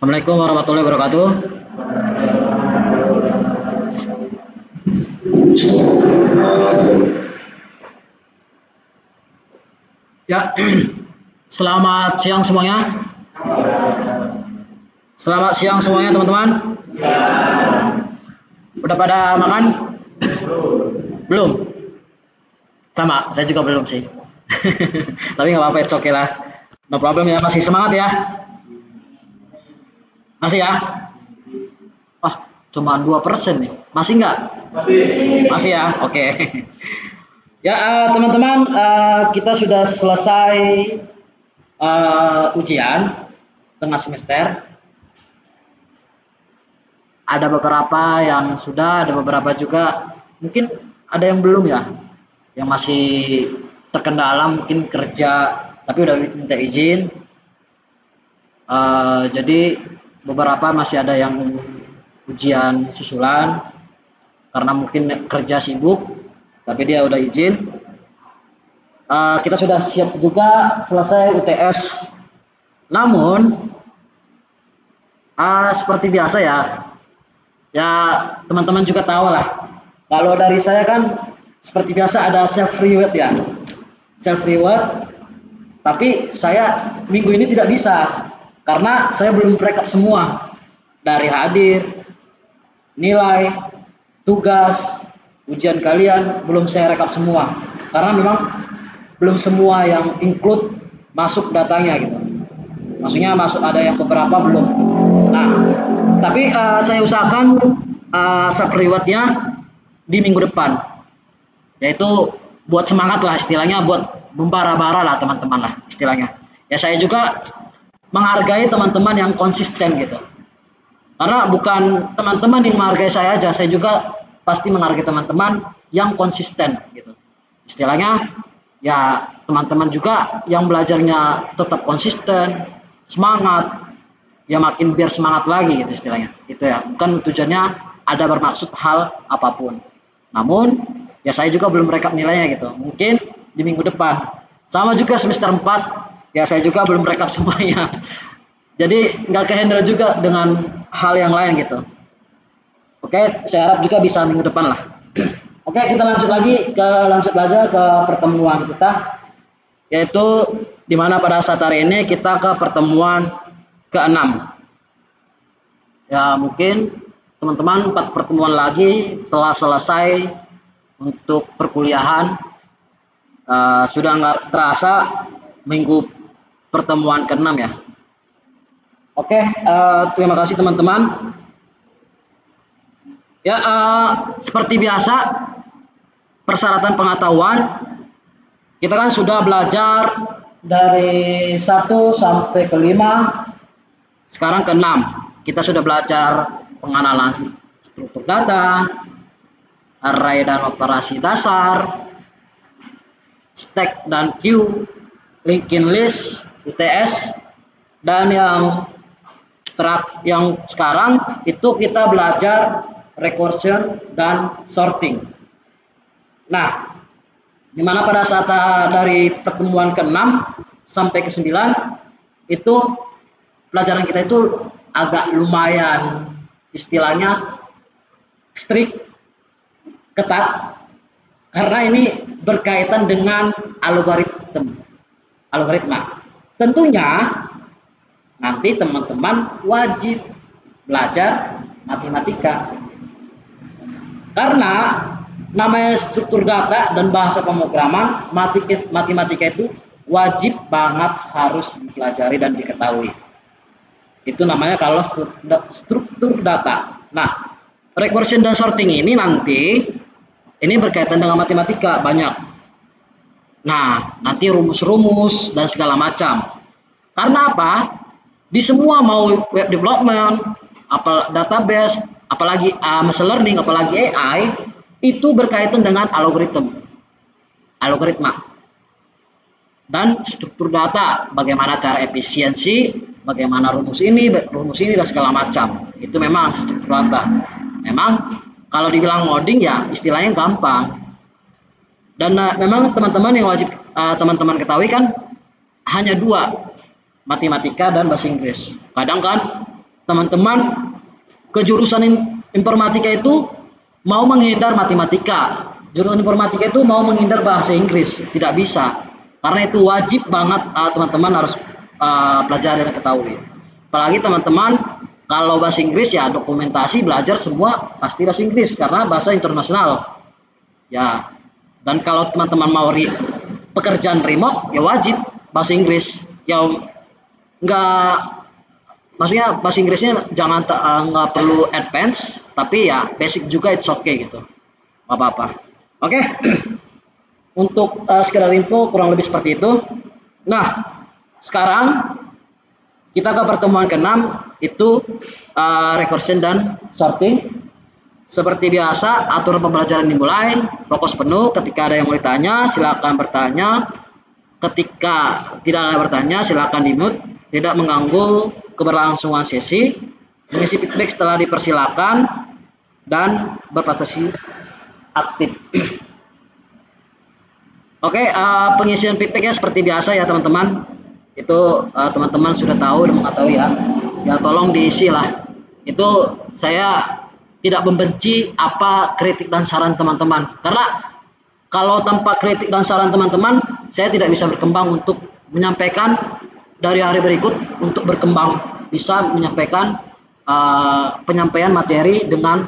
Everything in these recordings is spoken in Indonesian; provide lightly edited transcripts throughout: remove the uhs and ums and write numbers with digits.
Assalamualaikum warahmatullahi wabarakatuh. Ya, selamat siang semuanya. Selamat siang semuanya teman-teman. Udah pada makan? Belum? Sama, saya juga belum sih. Tapi nggak apa-apa, it's okay lah. No problem ya, masih semangat ya? Masih ya? Wah, cuma 2% nih. Masih nggak? Masih ya? Oke. Ya, teman-teman, kita sudah selesai ujian tengah semester. Ada beberapa yang sudah, ada beberapa juga mungkin ada yang belum ya, yang masih terkendala mungkin kerja tapi udah minta izin. Jadi beberapa masih ada yang ujian susulan karena mungkin kerja sibuk tapi dia udah izin. Kita sudah siap juga selesai UTS, namun seperti biasa ya, teman-teman juga tahu lah, kalau dari saya kan seperti biasa ada self reward ya, self reward, tapi saya minggu ini tidak bisa karena saya belum rekap semua dari hadir, nilai, tugas, ujian kalian belum saya rekap semua karena memang belum semua yang include masuk datanya gitu. Maksudnya masuk ada yang beberapa belum. Nah, tapi saya usahakan self rewardnya di minggu depan, yaitu buat semangat lah istilahnya, buat membara-bara lah teman-teman lah istilahnya. Ya saya juga menghargai teman-teman yang konsisten gitu. Karena bukan teman-teman yang menghargai saya aja, saya juga pasti menghargai teman-teman yang konsisten gitu. Istilahnya ya teman-teman juga yang belajarnya tetap konsisten, semangat, ya makin biar semangat lagi gitu istilahnya. Itu ya, bukan tujuannya ada bermaksud hal apapun. Namun ya saya juga belum rekap nilainya gitu. Mungkin di minggu depan. Sama juga semester 4, ya saya juga belum rekap semuanya. Jadi nggak kehandle juga dengan hal yang lain gitu. Oke, saya harap juga bisa minggu depan lah. Oke, kita lanjut aja ke pertemuan kita, yaitu dimana pada saat hari ini kita ke pertemuan ke-6. Ya mungkin teman-teman 4 pertemuan lagi telah selesai untuk perkuliahan. Sudah nggak terasa minggu pertemuan ke-6 ya. Oke, terima kasih teman-teman. Ya, seperti biasa persyaratan pengetahuan kita kan sudah belajar dari 1 sampai ke 5, sekarang ke 6. Kita sudah belajar pengenalan struktur data, array dan operasi dasar, stack dan queue, linked list, UTS, dan yang sekarang itu kita belajar recursion dan sorting. Nah, dimana pada saat dari pertemuan ke-6 sampai ke-9 itu pelajaran kita itu agak lumayan istilahnya strict, ketat, karena ini berkaitan dengan algoritma. Tentunya nanti teman-teman wajib belajar matematika, karena namanya struktur data dan bahasa pemrograman, matematika itu wajib banget harus dipelajari dan diketahui. Itu namanya kalau struktur data. Nah, recursion dan sorting ini nanti ini berkaitan dengan matematika banyak. Nah, nanti rumus-rumus dan segala macam. Karena apa? Di semua mau web development, database, apalagi machine learning, apalagi AI, itu berkaitan dengan algoritma. Dan struktur data, bagaimana cara efisiensi, bagaimana rumus ini dan segala macam. Itu memang struktur data. Memang kalau dibilang ngoding ya istilahnya gampang. Dan memang teman-teman yang wajib teman-teman ketahui kan hanya 2, matematika dan bahasa Inggris. Kadang kan teman-teman ke jurusan informatika itu mau menghindar matematika, jurusan informatika itu mau menghindar bahasa Inggris, tidak bisa, karena itu wajib banget teman-teman harus pelajari dan ketahui. Apalagi teman-teman kalau bahasa Inggris ya dokumentasi belajar semua pasti bahasa Inggris karena bahasa internasional ya. Dan kalau teman-teman mau pekerjaan remote ya wajib bahasa Inggris ya, nggak, maksudnya bahasa Inggrisnya jangan nggak perlu advance, tapi ya basic juga it's okay gitu, nggak apa-apa. Oke. Untuk sekedar info kurang lebih seperti itu. Nah, sekarang kita ke pertemuan ke-6 itu recursion dan sorting. Seperti biasa, aturan pembelajaran dimulai, fokus penuh. Ketika ada yang mau ditanya, silakan bertanya. Ketika tidak ada bertanya, silakan di-mute, tidak mengganggu keberlangsungan sesi. Mengisi feedback setelah dipersilakan dan berpartisipasi aktif. Oke, pengisian feedbacknya seperti biasa ya teman-teman. Itu teman-teman sudah tahu dan mengetahui ya. Ya tolong diisi lah. Itu saya tidak membenci apa kritik dan saran teman-teman. Karena kalau tanpa kritik dan saran teman-teman, saya tidak bisa berkembang untuk menyampaikan dari hari berikut untuk berkembang. Bisa menyampaikan penyampaian materi dengan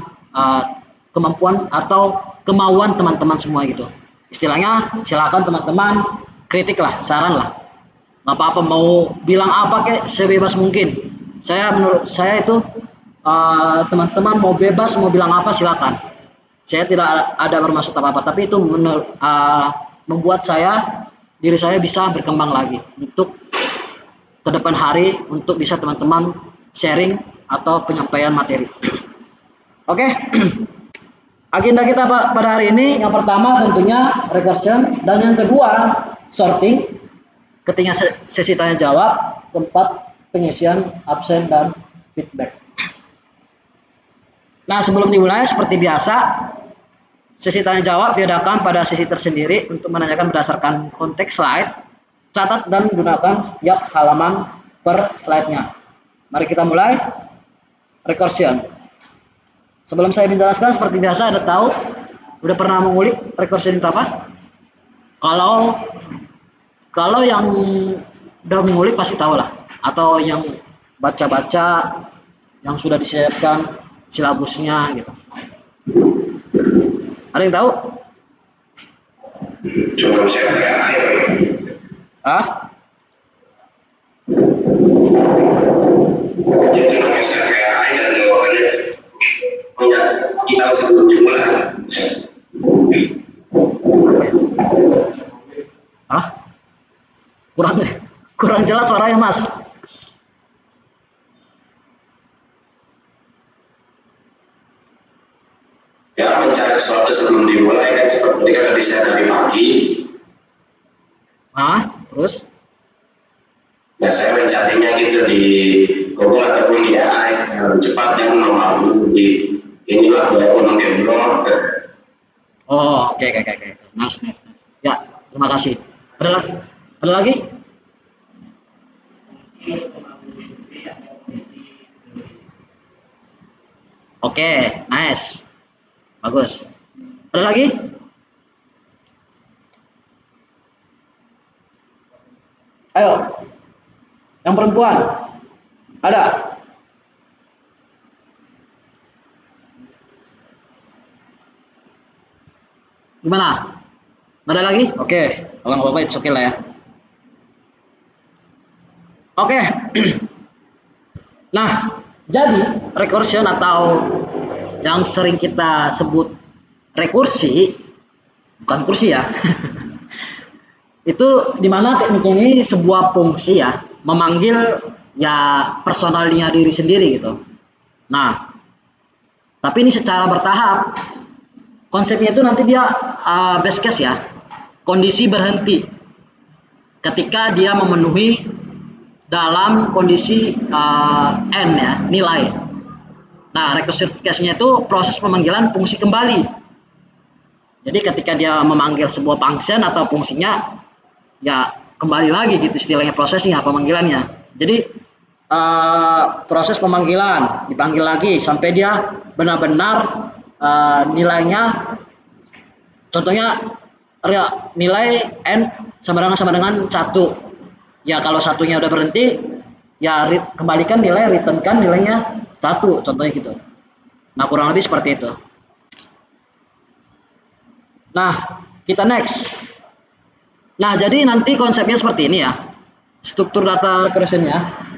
kemampuan atau kemauan teman-teman semua gitu. Istilahnya silakan teman-teman kritik lah, saran lah. Nggak apa-apa mau bilang apa kek sebebas mungkin. Menurut saya itu teman-teman mau bebas mau bilang apa silakan. Saya tidak ada bermaksud apa-apa, tapi itu membuat diri saya bisa berkembang lagi untuk ke depan hari untuk bisa teman-teman sharing atau penyampaian materi. Oke. Agenda kita pada hari ini yang pertama tentunya recursion dan yang kedua sorting. Ketiga sesi tanya jawab, keempat pengisian absen dan feedback. Nah, sebelum dimulai seperti biasa, sesi tanya jawab diadakan pada sesi tersendiri untuk menanyakan berdasarkan konteks slide. Catat dan gunakan setiap halaman per slide-nya. Mari kita mulai. Recursion. Sebelum saya menjelaskan seperti biasa, ada tahu udah pernah mengulik recursion itu apa? Kalau yang udah mengulik pasti tahu lah, atau yang baca-baca yang sudah disiapkan silabusnya gitu. Ada yang tahu? Coba saya itu namanya CVAI dan jawabannya kita sebelum dimulai. Kurang jelas suaranya Mas. Ya, mencari sesuatu sebelum dimulai kan seperti kan tadi saya tadi pagi. Terus? Ya saya mencarinya gitu di Google ataupun di AI cepat dan memahami di inilah ya memakai blog. Oh, oke. Nice. Ya, terima kasih. Ada lagi? Oke, nice. Bagus. Ada lagi? Ayo. Yang perempuan. Ada? Gimana? Ada lagi? Oke. Kalau nggak apa-apa, it's okay lah ya. Oke. Nah, jadi recursion atau yang sering kita sebut rekursi, bukan kursi ya. Itu dimana teknik ini sebuah fungsi ya, memanggil ya personalnya diri sendiri gitu. Nah, tapi ini secara bertahap. Konsepnya itu nanti dia best case ya, kondisi berhenti ketika dia memenuhi dalam kondisi n ya, nilai. Nah, rekursifikasinya itu proses pemanggilan fungsi kembali. Jadi ketika dia memanggil sebuah function atau fungsinya, ya kembali lagi gitu istilahnya prosesnya, pemanggilannya. Jadi proses pemanggilan, dipanggil lagi sampai dia benar-benar nilainya, contohnya nilai n sama dengan 1. Ya kalau satunya udah berhenti, ya kembalikan nilai, returnkan nilainya 1, contohnya gitu. Nah kurang lebih seperti itu. Nah kita next. Nah jadi nanti konsepnya seperti ini ya, struktur data recursion-nya.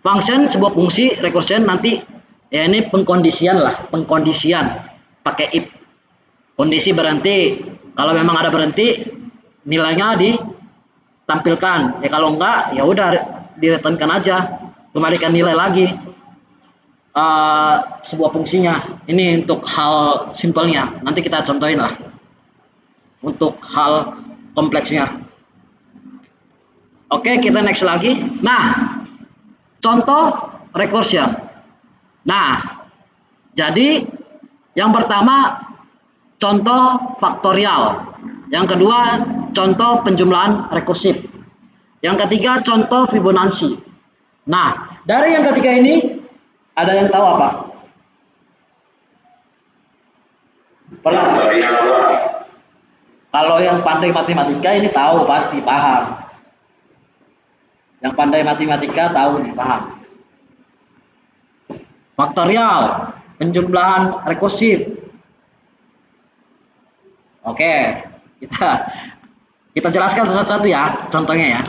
Function sebuah fungsi recursion nanti ya ini pengkondisian lah, pengkondisian pakai if. Kondisi berhenti, kalau memang ada berhenti nilainya ditampilkan. Ya kalau enggak ya udah direturnkan aja, kembalikan nilai lagi sebuah fungsinya. Ini untuk hal simpelnya. Nanti kita contohin lah untuk hal kompleksnya. Oke, kita next lagi. Nah, contoh recursion. Nah, jadi yang pertama contoh faktorial. Yang kedua contoh penjumlahan rekursif. Yang ketiga contoh Fibonacci. Nah, dari yang ketiga ini ada yang tahu apa? Kalau yang pandai matematika ini tahu, pasti paham. Yang pandai matematika tahu nih, paham. Faktorial, penjumlahan rekursif. Oke, kita jelaskan satu-satu ya, contohnya ya.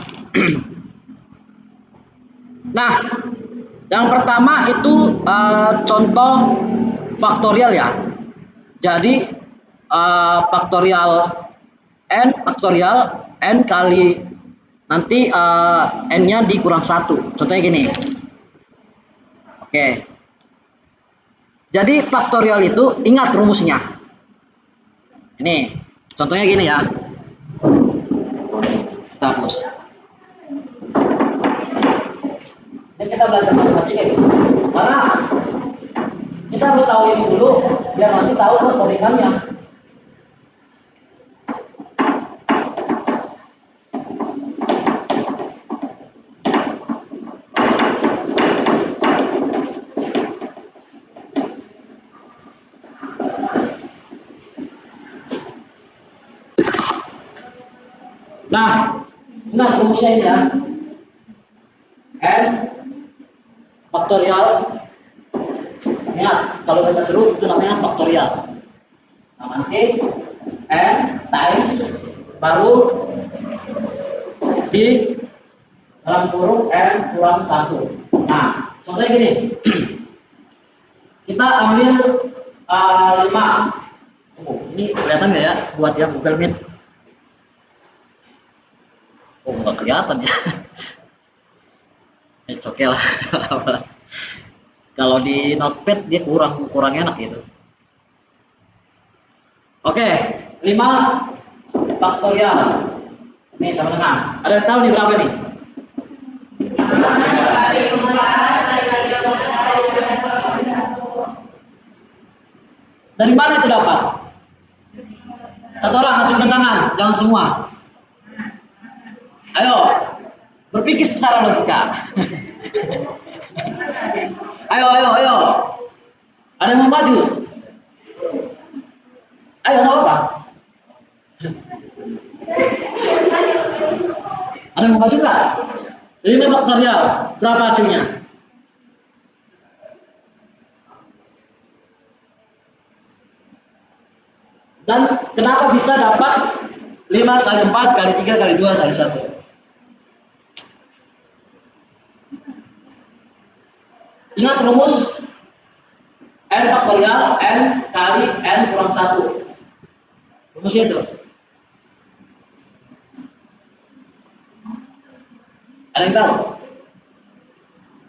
Nah, yang pertama itu contoh faktorial ya. Jadi faktorial n kali nanti n-nya dikurang 1. Contohnya gini. Oke. Jadi faktorial itu ingat rumusnya. Ini contohnya gini ya. Kita hapus. Ini kita belajar matematika gitu. Karena kita harus tahu ini dulu biar nanti tahu codingannya. Nah, ingat rumusnya ini ya. N faktorial. Ingat, kalau kita seru itu namanya faktorial. Nah, nanti N times baru di dalam kurung N kurang 1. Nah, contohnya gini. Kita ambil 5. Oh, ini kelihatan nggak ya buat yang Google Meet? Oh, nggak kelihatan ya. It's okay lah. Kalau di notepad dia kurang enak gitu. Oke, 5 faktorial. Ini sama dengan. Ada yang tahu nih berapa nih? Dari mana itu dapat? Satu orang acungkan tangan, jangan semua. Ayo, berpikir secara logika. Ayo. Ada yang mau maju? Ayo, nggak apa? Ada yang mau maju nggak? 5 faktorial, berapa hasilnya? Dan kenapa bisa dapat 5 kali 4 kali 3 kali 2 kali 1? Ingat rumus n faktorial n kali n kurang 1. Rumusnya itu. Ada yang tahu?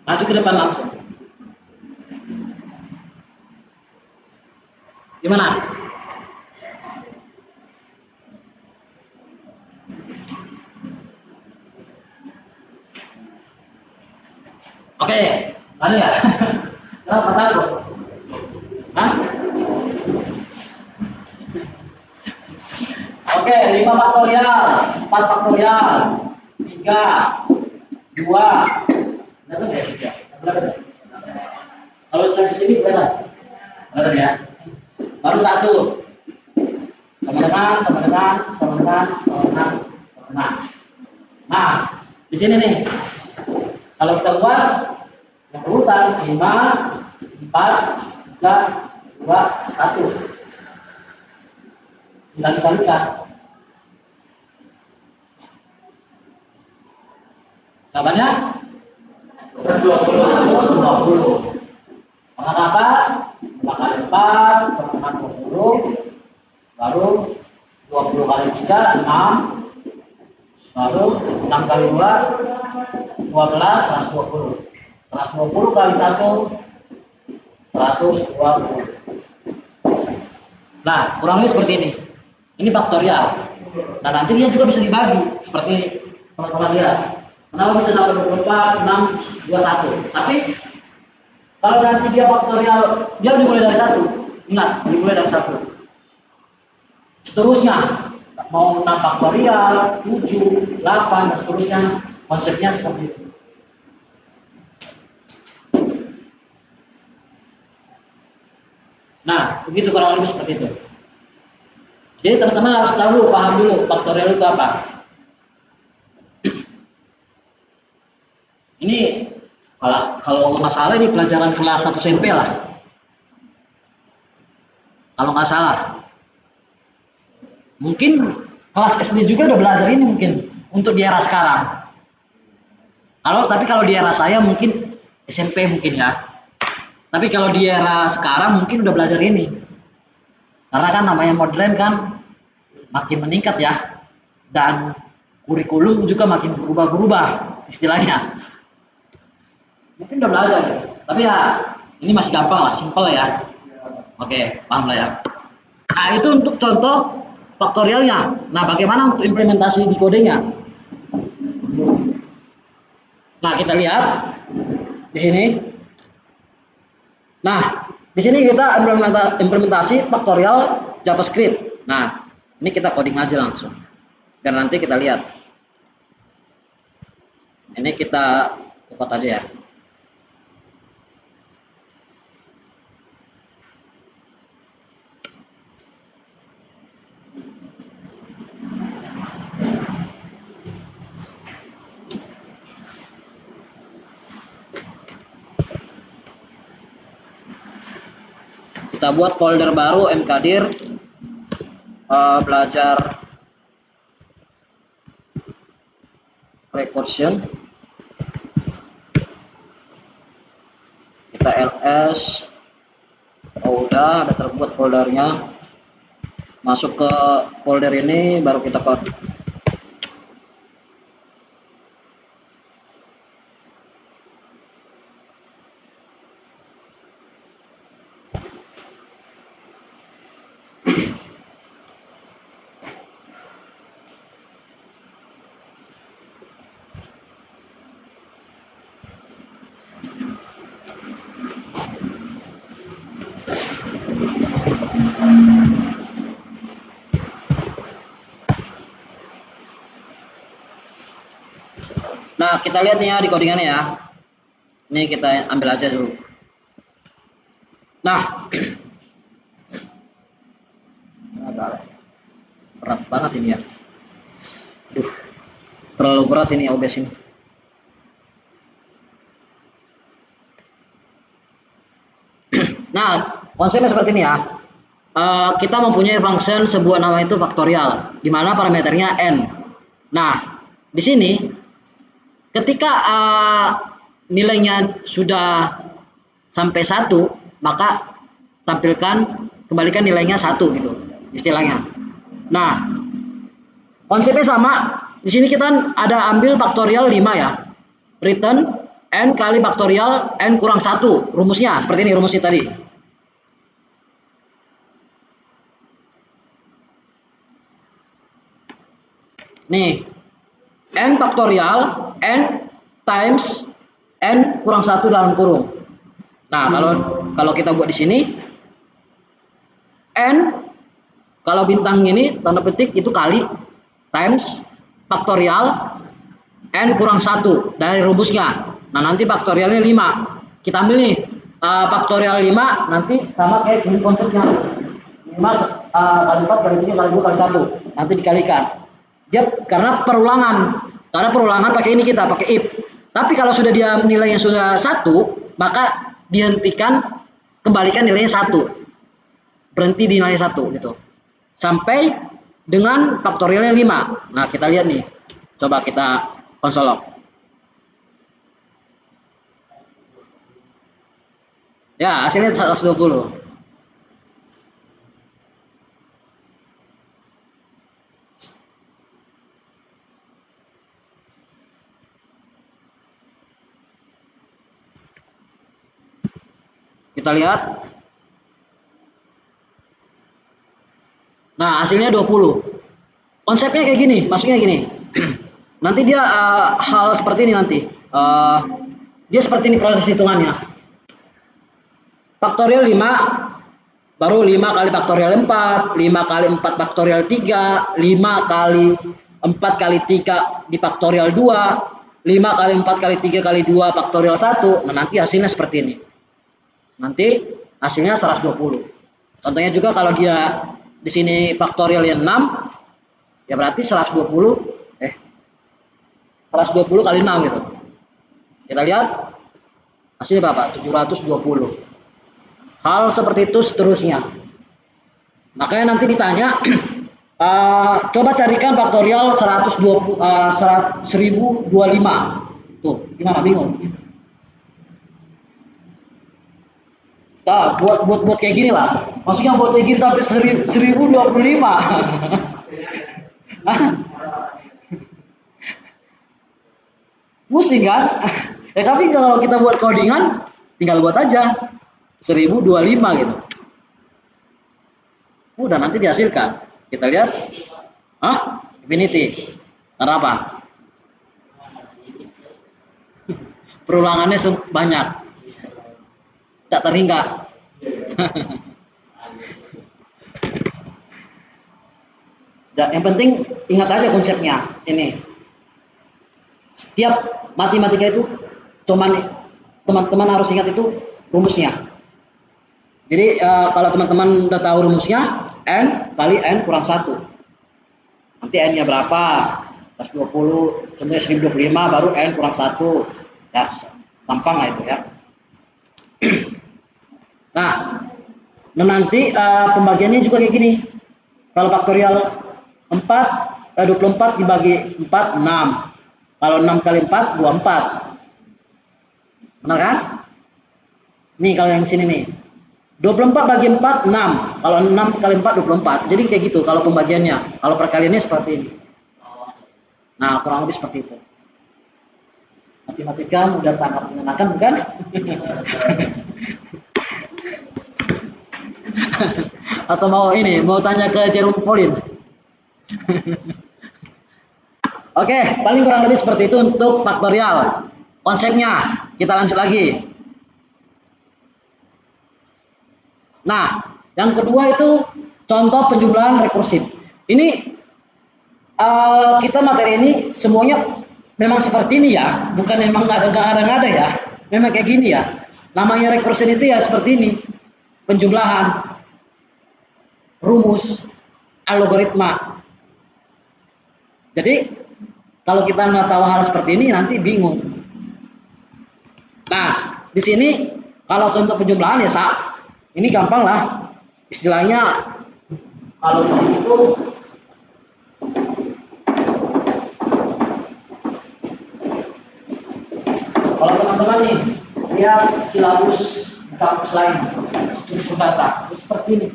Maju ke depan langsung. Gimana? Oke, tadi ya. Kenapa takut? Hah? Oke, 5 faktorial, 4 faktorial, 3, 2, Kelihatan nggak ya sih ya? Kalau saya di sini kelihatan, kelihatan ya. Baru satu, sama dengan, sama dengan, sama dengan, sama dengan, sama dengan. Nah, di sini nih, kalau kita buat yang urutan 5, 4, 3, 2, 1. Tinggal dikalikan. Jawabannya 120. Maka apa? 5 kali 4 sama dengan 20. Baru 20 kali 3, 6. Baru 6 kali 2, 12, 120. 120 kali 1, 120. Nah, kurangnya seperti ini. Ini faktorial. Nah, nanti dia juga bisa dibagi. Seperti ini. Teman-teman lihat. Kenapa bisa dapat 24, 6, 21. Tapi, kalau nanti dia faktorial, dia dimulai dari 1. Ingat, dimulai dari 1. Seterusnya, mau 6 faktorial, 7, 8, dan seterusnya. Konsepnya seperti itu. Nah, begitu kurang lebih seperti itu. Jadi teman-teman harus tahu dulu, paham dulu faktorial itu apa. Ini kalau nggak salah ini pelajaran kelas 1 SMP lah. Kalau nggak salah. Mungkin kelas SD juga udah belajar ini mungkin untuk di era sekarang. Tapi kalau di era saya mungkin SMP mungkin ya. Tapi kalau di era sekarang mungkin udah belajar ini. Karena kan namanya modern kan makin meningkat ya. Dan kurikulum juga makin berubah-berubah istilahnya. Mungkin udah belajar. Tapi ya ini masih gampang lah, simple ya. Oke, paham lah ya. Nah, itu untuk contoh faktorialnya. Nah, bagaimana untuk implementasi di kodenya? Nah, kita lihat di sini. Nah, di sini kita implementasi faktorial JavaScript. Nah, ini kita coding aja langsung. Biar nanti kita lihat. Ini kita copot aja ya. Kita buat folder baru mkdir belajar recursion. Kita ls. Oh, udah ada terbuat foldernya. Masuk ke folder ini baru kita code. Nah, kita lihat nih ya di codingannya ya. Ini kita ambil aja dulu. Nah, agak berat banget ini ya. Duh, terlalu berat ini OBS ini. Nah, konsepnya seperti ini ya. Kita mempunyai function sebuah nama itu faktorial, di mana parameternya n. Nah, di sini ketika nilainya sudah sampai 1, maka kembalikan nilainya 1 gitu istilahnya. Nah, konsepnya sama. Di sini kita ada ambil faktorial 5 ya. Return n kali faktorial n kurang 1. Rumusnya seperti ini rumusnya tadi. Nih, n faktorial n times n kurang 1 dalam kurung. Nah, kalau kita buat di sini n kalau bintang ini tanda petik itu kali times faktorial n kurang 1 dari rumusnya. Nah, nanti faktorialnya 5. Kita ambil nih, faktorial 5 nanti sama kayak ini konsepnya. 5 kali 4 kali 3 kali 2 kali 1. Nanti dikalikan. Dia karena perulangan. Karena perulangan pakai ini kita, pakai if. Tapi kalau sudah dia nilainya sudah 1, maka dihentikan, kembalikan nilainya 1. Berhenti di nilai 1 gitu. Sampai dengan faktorialnya 5. Nah, kita lihat nih. Coba kita konsolok. Ya, hasilnya 120. Kita lihat. Nah, hasilnya 20. Konsepnya kayak gini, maksudnya gini. Nanti dia hal seperti ini nanti. Dia seperti ini proses hitungannya. Faktorial 5 baru 5 kali faktorial 4, 5 kali 4 faktorial 3, 5 kali 4 kali 3 di faktorial 2, 5 kali 4 kali 3 kali 2 faktorial 1. Nah, nanti hasilnya seperti ini. Nanti hasilnya 120. Contohnya juga kalau dia di sini faktorial yang 6, ya berarti 120 kali 6 gitu. Kita lihat hasilnya berapa? 720. Hal seperti itu seterusnya. Makanya nanti ditanya, coba carikan faktorial 1025. Tuh, gimana, bingung? Nah, buat kayak gini lah. Maksudnya buat kayak gini sampai 1025. Pusing kan? Tapi kalau kita buat codingan, tinggal buat aja 1025 gitu. Udah nanti dihasilkan. Kita lihat. Infinity. Karena apa? Perulangannya banyak. Tak terhingga. Yang penting ingat aja konsepnya. Ini. Setiap matematika itu cuman teman-teman harus ingat itu rumusnya. Jadi kalau teman-teman udah tahu rumusnya, N kali N kurang 1. Nanti N-nya berapa? 120, contohnya 1025 baru N kurang 1. Ya, gampang lah itu ya. Nah, nanti pembagiannya juga kayak gini. Kalau faktorial 24 dibagi 4, 6. Kalau 6 kali 4, 24. Benar kan? Nih kalau yang sini nih. 24 bagi 4, 6. Kalau 6 kali 4, 24. Jadi kayak gitu kalau pembagiannya. Kalau perkaliannya seperti ini. Nah, kurang lebih seperti itu. Matematika udah sangat menyenangkan, bukan? Atau mau tanya ke Jerome Pauline? Oke, paling kurang lebih seperti itu untuk faktorial. Konsepnya, kita lanjut lagi. Nah, yang kedua itu contoh penjumlahan rekursif. Ini kita materi ini semuanya memang seperti ini ya, bukan memang nggak ada ya. Memang kayak gini ya. Namanya rekursif itu ya seperti ini, penjumlahan, rumus, algoritma. Jadi kalau kita nggak tahu hal seperti ini nanti bingung. Nah, di sini kalau contoh penjumlahan ya ini gampang lah. Istilahnya kalau di sini itu kalau teman-teman nih lihat silabus kampus lain, struktur data seperti ini.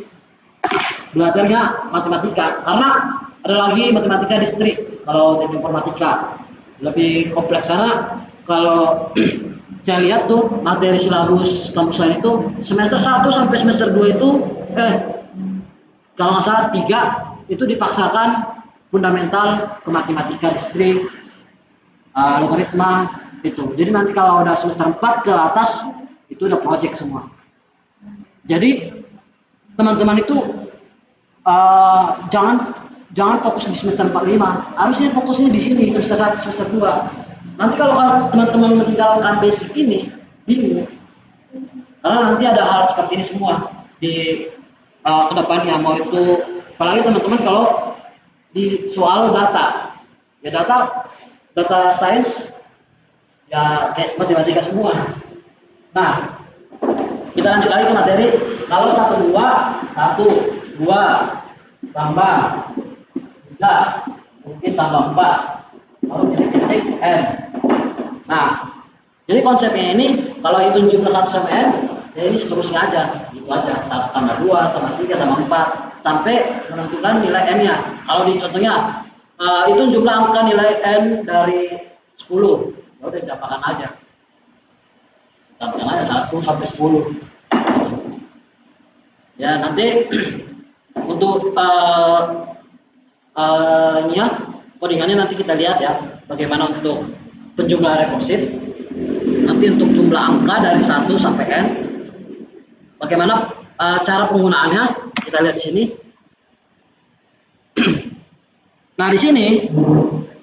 Belajarnya matematika karena ada lagi matematika distrik. Kalau teknik informatika lebih kompleks sana. Kalau saya lihat tuh materi silabus kampus lain itu semester 1 sampai semester 2 itu kalau nggak salah 3 itu dipaksakan fundamental ke matematika distrik, logaritma itu. Jadi nanti kalau udah semester 4 ke atas itu udah project semua. Jadi teman-teman itu jangan fokus di semester 45, harusnya fokusnya di sini semester 1, semester 2. Nanti kalau teman-teman meninggalkan basic ini, bingung. Karena nanti ada hal seperti ini semua di kedepannya, mau itu apalagi teman-teman kalau di soal data, ya data science ya kayak matematika semua. Nah, kita lanjut lagi ke materi. Kalau 1 tambah 3 mungkin tambah 4 lalu titik-titik n. Nah, jadi konsepnya ini kalau hitung jumlah 1 sampai n, ya ini seterusnya aja, gitu aja. 1 tambah 2 tambah 3 tambah 4 sampai menentukan nilai n-nya. Kalau di contohnya hitung jumlah angka nilai n dari 10, ya udah tambahkan aja. Tambahkan aja 1 sampai 10. Ya, nanti untuk ini ya, codingannya nanti kita lihat ya, bagaimana untuk penjumlahan rekursif. Nanti untuk jumlah angka dari 1 sampai n, bagaimana cara penggunaannya, kita lihat di sini. Nah, di sini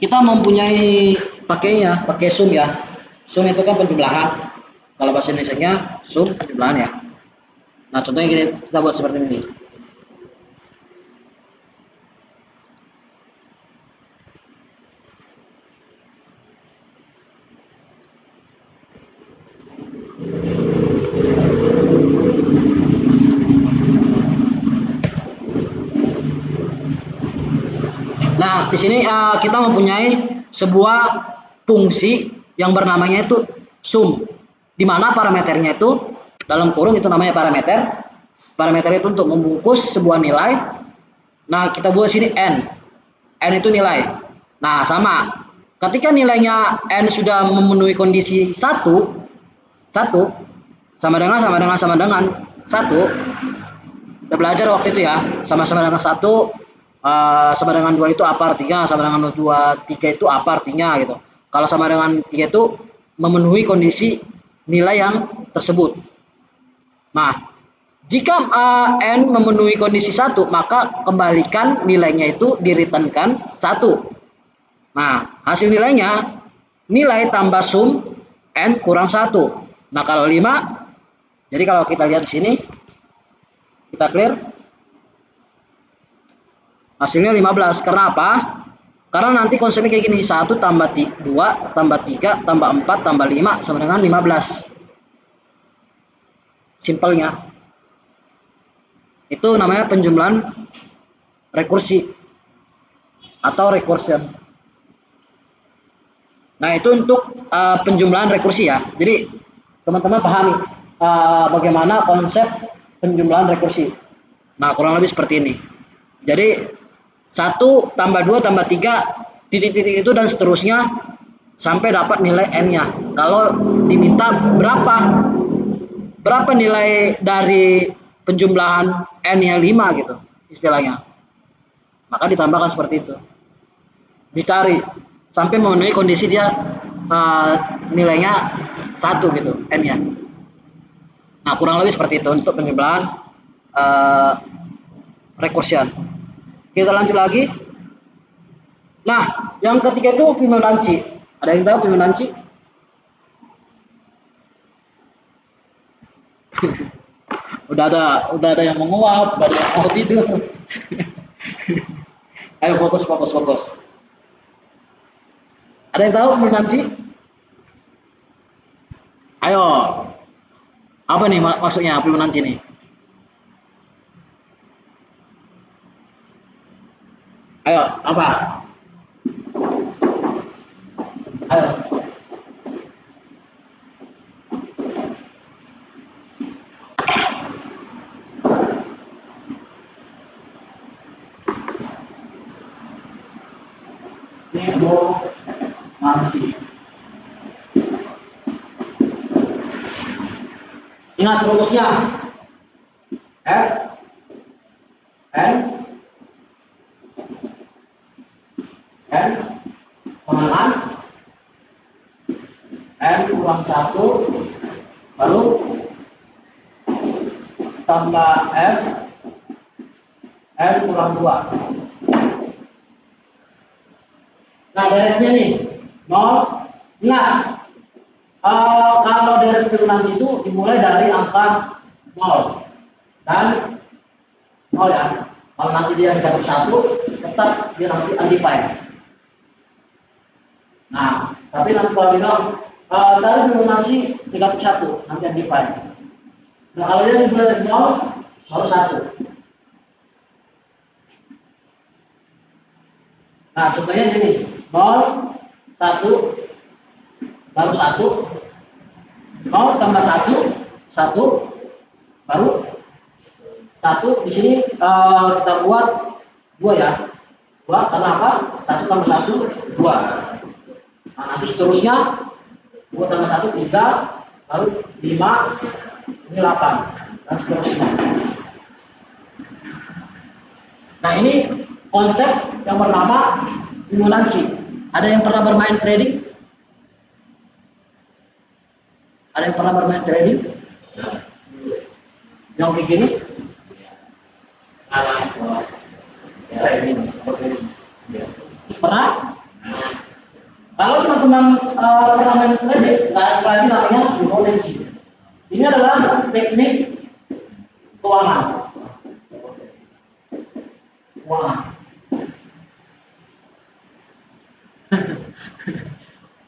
kita mempunyai pakai sum ya. Sum itu kan penjumlahan. Kalau bahasa Indonesianya sum penjumlahan ya. Nah, contohnya gini, kita buat seperti ini. Nah, di sini kita mempunyai sebuah fungsi yang bernamanya itu sum, di mana parameternya itu dalam kurung itu namanya parameter. Parameter itu untuk membungkus sebuah nilai. Nah, kita buat sini n. N itu nilai. Nah, sama. Ketika nilainya n sudah memenuhi kondisi 1 sama dengan 1. Udah belajar waktu itu ya, sama-sama dengan 1 sama dengan 2 itu apa artinya, sama dengan 2, 3 itu apa artinya gitu. Kalau sama dengan 3 itu memenuhi kondisi nilai yang tersebut. Nah, jika n memenuhi kondisi 1, maka kembalikan nilainya itu direturnkan 1. Nah, hasil nilainya nilai tambah sum n kurang 1. Nah, kalau 5, jadi kalau kita lihat di sini, kita clear. Hasilnya 15. Karena apa? Karena nanti konsepnya kayak gini, 1 tambah 2 tambah 3 tambah 4 tambah 5 sama dengan 15. Simpelnya. Itu namanya penjumlahan rekursi atau recursion. Nah, itu untuk penjumlahan rekursi ya. Jadi teman-teman pahami bagaimana konsep penjumlahan rekursi. Nah, kurang lebih seperti ini. Jadi 1 tambah 2 tambah 3 titik-titik itu dan seterusnya sampai dapat nilai n-nya. Kalau diminta berapa nilai dari penjumlahan n-nya 5 gitu istilahnya, maka ditambahkan seperti itu, dicari sampai memenuhi kondisi dia nilainya 1 gitu n-nya. Nah, kurang lebih seperti itu untuk penjumlahan recursion. Kita lanjut lagi. Nah, yang ketiga itu Fibonacci. Ada yang tahu Fibonacci? udah ada yang menguap, udah ada yang mau tidur. Ayo fokus. Ada yang tahu Fibonacci? Ayo. Apa nih maksudnya Fibonacci nih? Ayo, apa? Ayo. Fibonacci. Ingat rumusnya. F N N pengalaman N kurang 1 baru tambah F N kurang 2. Nah, directnya nih 0, Ingat, kalau dari Fibonacci itu dimulai dari angka 0 dan 0 ya. Kalau nanti dia negatif 1, tetap dia nanti undefined. Nah, tapi nanti kalau bilang cari Fibonacci negatif 1, nanti undefined. Nah, kalau dia dimulai dari 0, baru 1. Nah, contohnya gini, 0, 1, baru 1, 0 tambah 1, 1, baru 1. Di sini kita buat 2 ya. 2 karena apa? 1 tambah 1, 2. Nah, nanti seterusnya 2 tambah 1, 3, baru 5, ini 8, dan seterusnya. Nah, ini konsep yang bernama Fibonacci. Ada yang pernah bermain trading? Ada yang pernah bermain trading? Yang kayak gini? Pernah? Kalau teman-teman pernah main trading, nah sekali lagi namanya Fibonacci. Ini adalah teknik keuangan.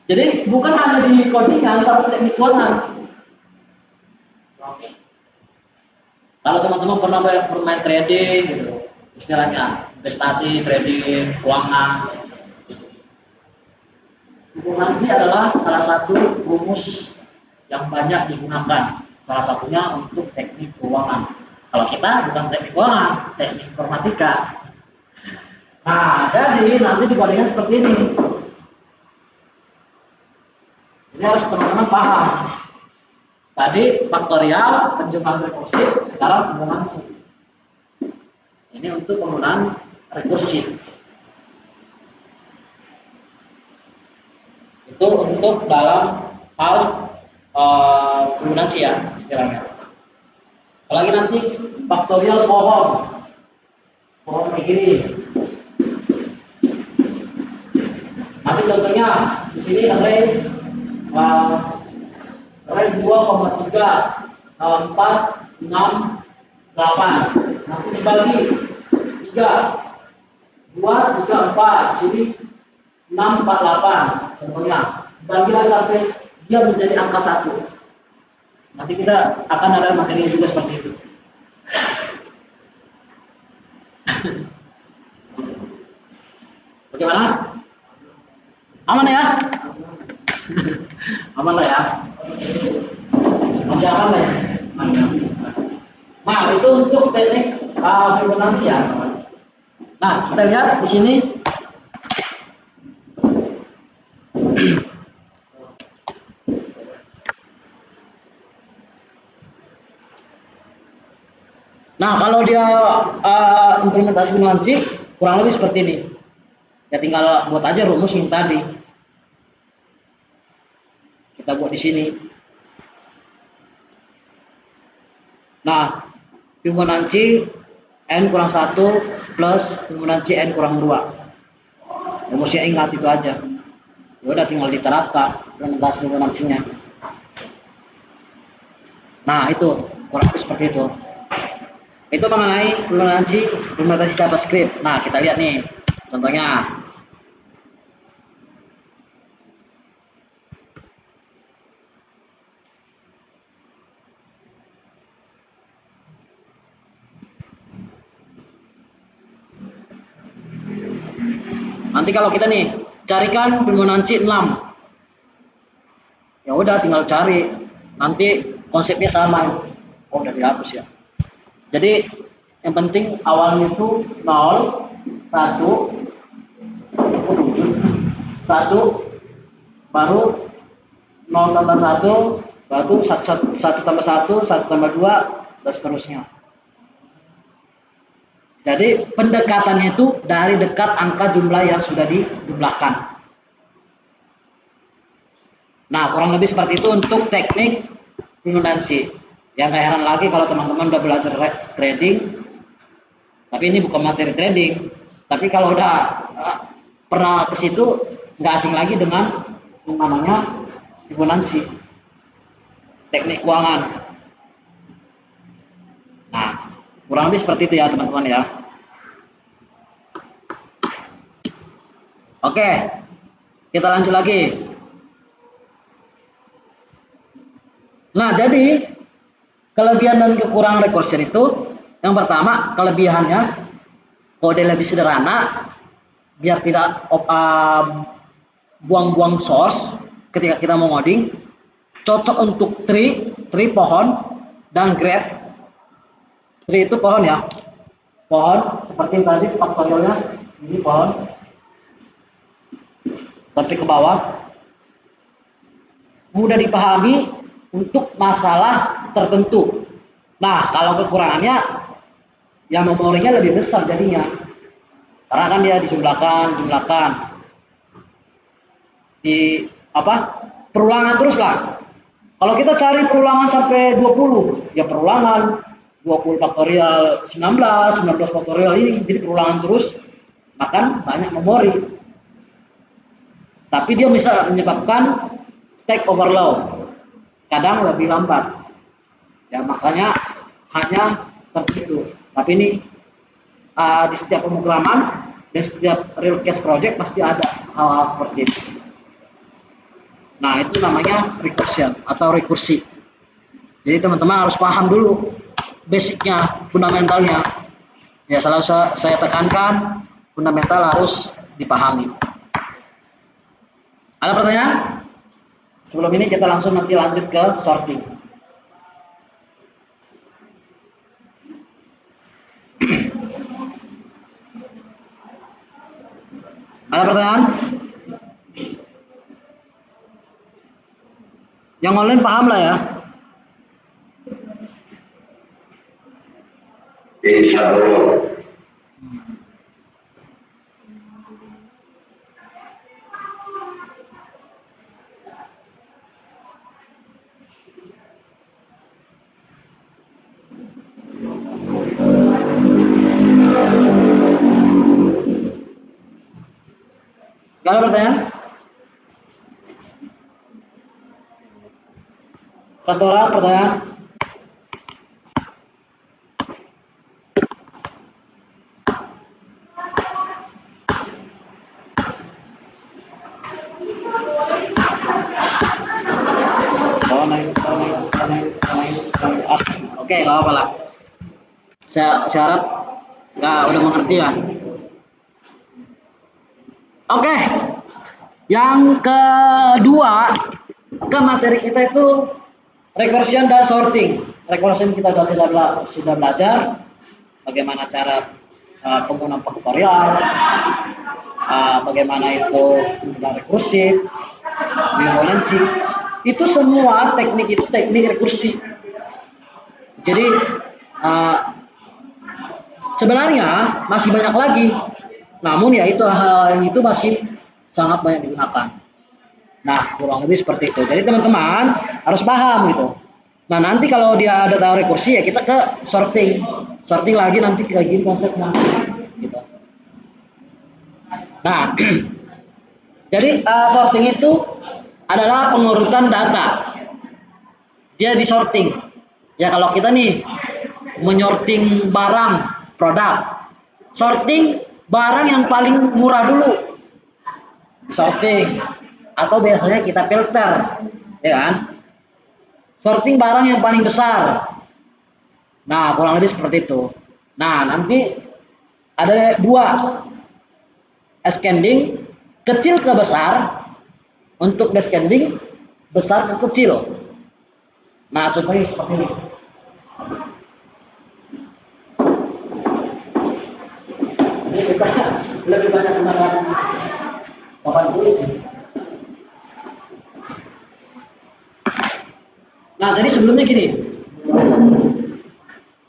Jadi bukan hanya di codingan, tapi teknik keuangan. Kalau teman-teman pernah bermain trading, gitu, istilahnya investasi, trading, keuangan, Fibonacci adalah salah satu rumus yang banyak digunakan. Salah satunya untuk teknik keuangan. Kalau kita bukan teknik keuangan, teknik informatika. Nah, jadi nanti dikodinya seperti ini. Ini harus teman-teman paham. Tadi faktorial, penjumlahan rekursif, sekarang Fibonacci. Ini untuk penggunaan rekursif. Itu untuk dalam hal Fibonacci ya istilahnya. Apalagi nanti faktorial pohon kayak gini. Nanti contohnya di sini array 2,3, 4, 6, 8. Nanti dibagi 3, 2, 3, 4. Sini 6, 4, 8. Contohnya, bagilah sampai dia menjadi angka 1. Nanti kita akan ada materinya juga seperti itu. Bagaimana? Aman ya? Aman lah ya? Masih aman lah ya? Nah, itu untuk teknik Fibonacci ya. Nah, kita lihat di sini. Nah, kalau dia implementasi Fibonacci kurang lebih seperti ini. Ya tinggal buat aja rumus yang tadi. Kita buat di sini. Nah, Fibonacci n kurang 1 plus Fibonacci n kurang 2. Rumusnya ingat itu aja. Ya udah tinggal diterapkan implementasi Fibonacci-nya. Nah, itu kurang lebih seperti itu. Itu mengenai implementasi JavaScript. Nah, kita lihat nih contohnya. Nanti kalau kita nih carikan Fibonacci 6, ya udah tinggal cari. Nanti konsepnya sama. Oh, udah dihapus ya. Jadi yang penting awalnya itu 0, 1, 1, baru 0 tambah 1, baru 1 tambah 1, 1 tambah 2, dan seterusnya. Jadi pendekatannya itu dari dekat angka jumlah yang sudah dijumlahkan. Nah, kurang lebih seperti itu untuk teknik Fibonacci. Yang gak heran lagi kalau teman-teman udah belajar trading, tapi ini bukan materi trading. Tapi kalau udah pernah ke situ, nggak asing lagi dengan yang namanya Fibonacci, teknik keuangan. Nah, kurang lebih seperti itu ya teman-teman ya. Oke, kita lanjut lagi. Nah, jadi kelebihan dan kekurangan recursion itu, yang pertama kelebihannya kode lebih sederhana, biar tidak buang-buang source ketika kita mau ngoding, cocok untuk tree pohon, dan graph. Tree itu pohon ya, pohon seperti tadi faktorialnya, ini pohon sampai ke bawah, mudah dipahami untuk masalah tertentu. Nah, kalau kekurangannya, yang memorinya lebih besar jadinya, karena kan dia jumlahkan di perulangan terus lah. Kalau kita cari perulangan sampai 20, ya perulangan 20 faktorial 19 faktorial ini, jadi perulangan terus, makan banyak memori. Tapi dia bisa menyebabkan stack overload, kadang lebih lambat. Ya makanya hanya tertentu. Tapi ini di setiap pemrograman, di setiap real case project pasti ada hal-hal seperti itu. Nah, itu namanya recursion atau rekursi. Jadi teman-teman harus paham dulu basicnya, fundamentalnya. Ya selalu saya tekankan, fundamental harus dipahami. Ada pertanyaan? Sebelum ini kita langsung nanti lanjut ke sorting. Ada pertanyaan? Yang online paham lah ya? Insya Allah. Gak ada pertanyaan? Satu orang pertanyaan? Oke, gak apa-apa lah. Saya harap udah mengerti ya. Oke, yang kedua ke materi kita itu recursion dan sorting. Recursion kita sudah belajar bagaimana cara penggunaan faktorial, bagaimana itu sudah rekursif, Fibonacci. Itu semua teknik itu teknik rekursi. Jadi sebenarnya masih banyak lagi, namun ya itu hal yang itu masih sangat banyak digunakan. Nah, kurang lebih seperti itu. Jadi teman-teman harus paham gitu. Nah, nanti kalau dia ada tahu rekursi, ya kita ke sorting. Sorting lagi nanti kayak gini konsepnya gitu. Nah, jadi sorting itu adalah pengurutan data. Dia di sorting. Ya kalau kita nih menyorting barang, produk, sorting barang yang paling murah dulu, sorting. Atau biasanya kita filter, ya kan? Sorting barang yang paling besar. Nah, kurang lebih seperti itu. Nah, nanti ada dua ascending, kecil ke besar. Untuk descending, besar ke kecil. Nah, contohnya seperti ini. Ini lebih banyak menggunakan papan tulis. Nah, jadi sebelumnya gini.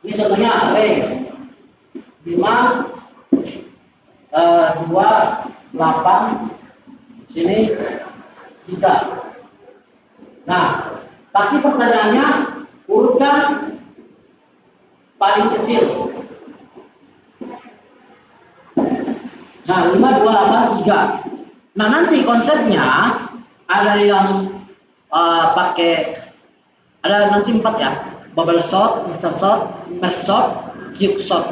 Ini contohnya array 5, 2, 8, sini 3. Nah, pasti pertanyaannya urutkan paling kecil. Nah, 5, 2, 8, 3. Nah, nanti konsepnya ada yang pakai, ada nanti 4 ya, bubble sort, insert sort, merge sort, quick sort.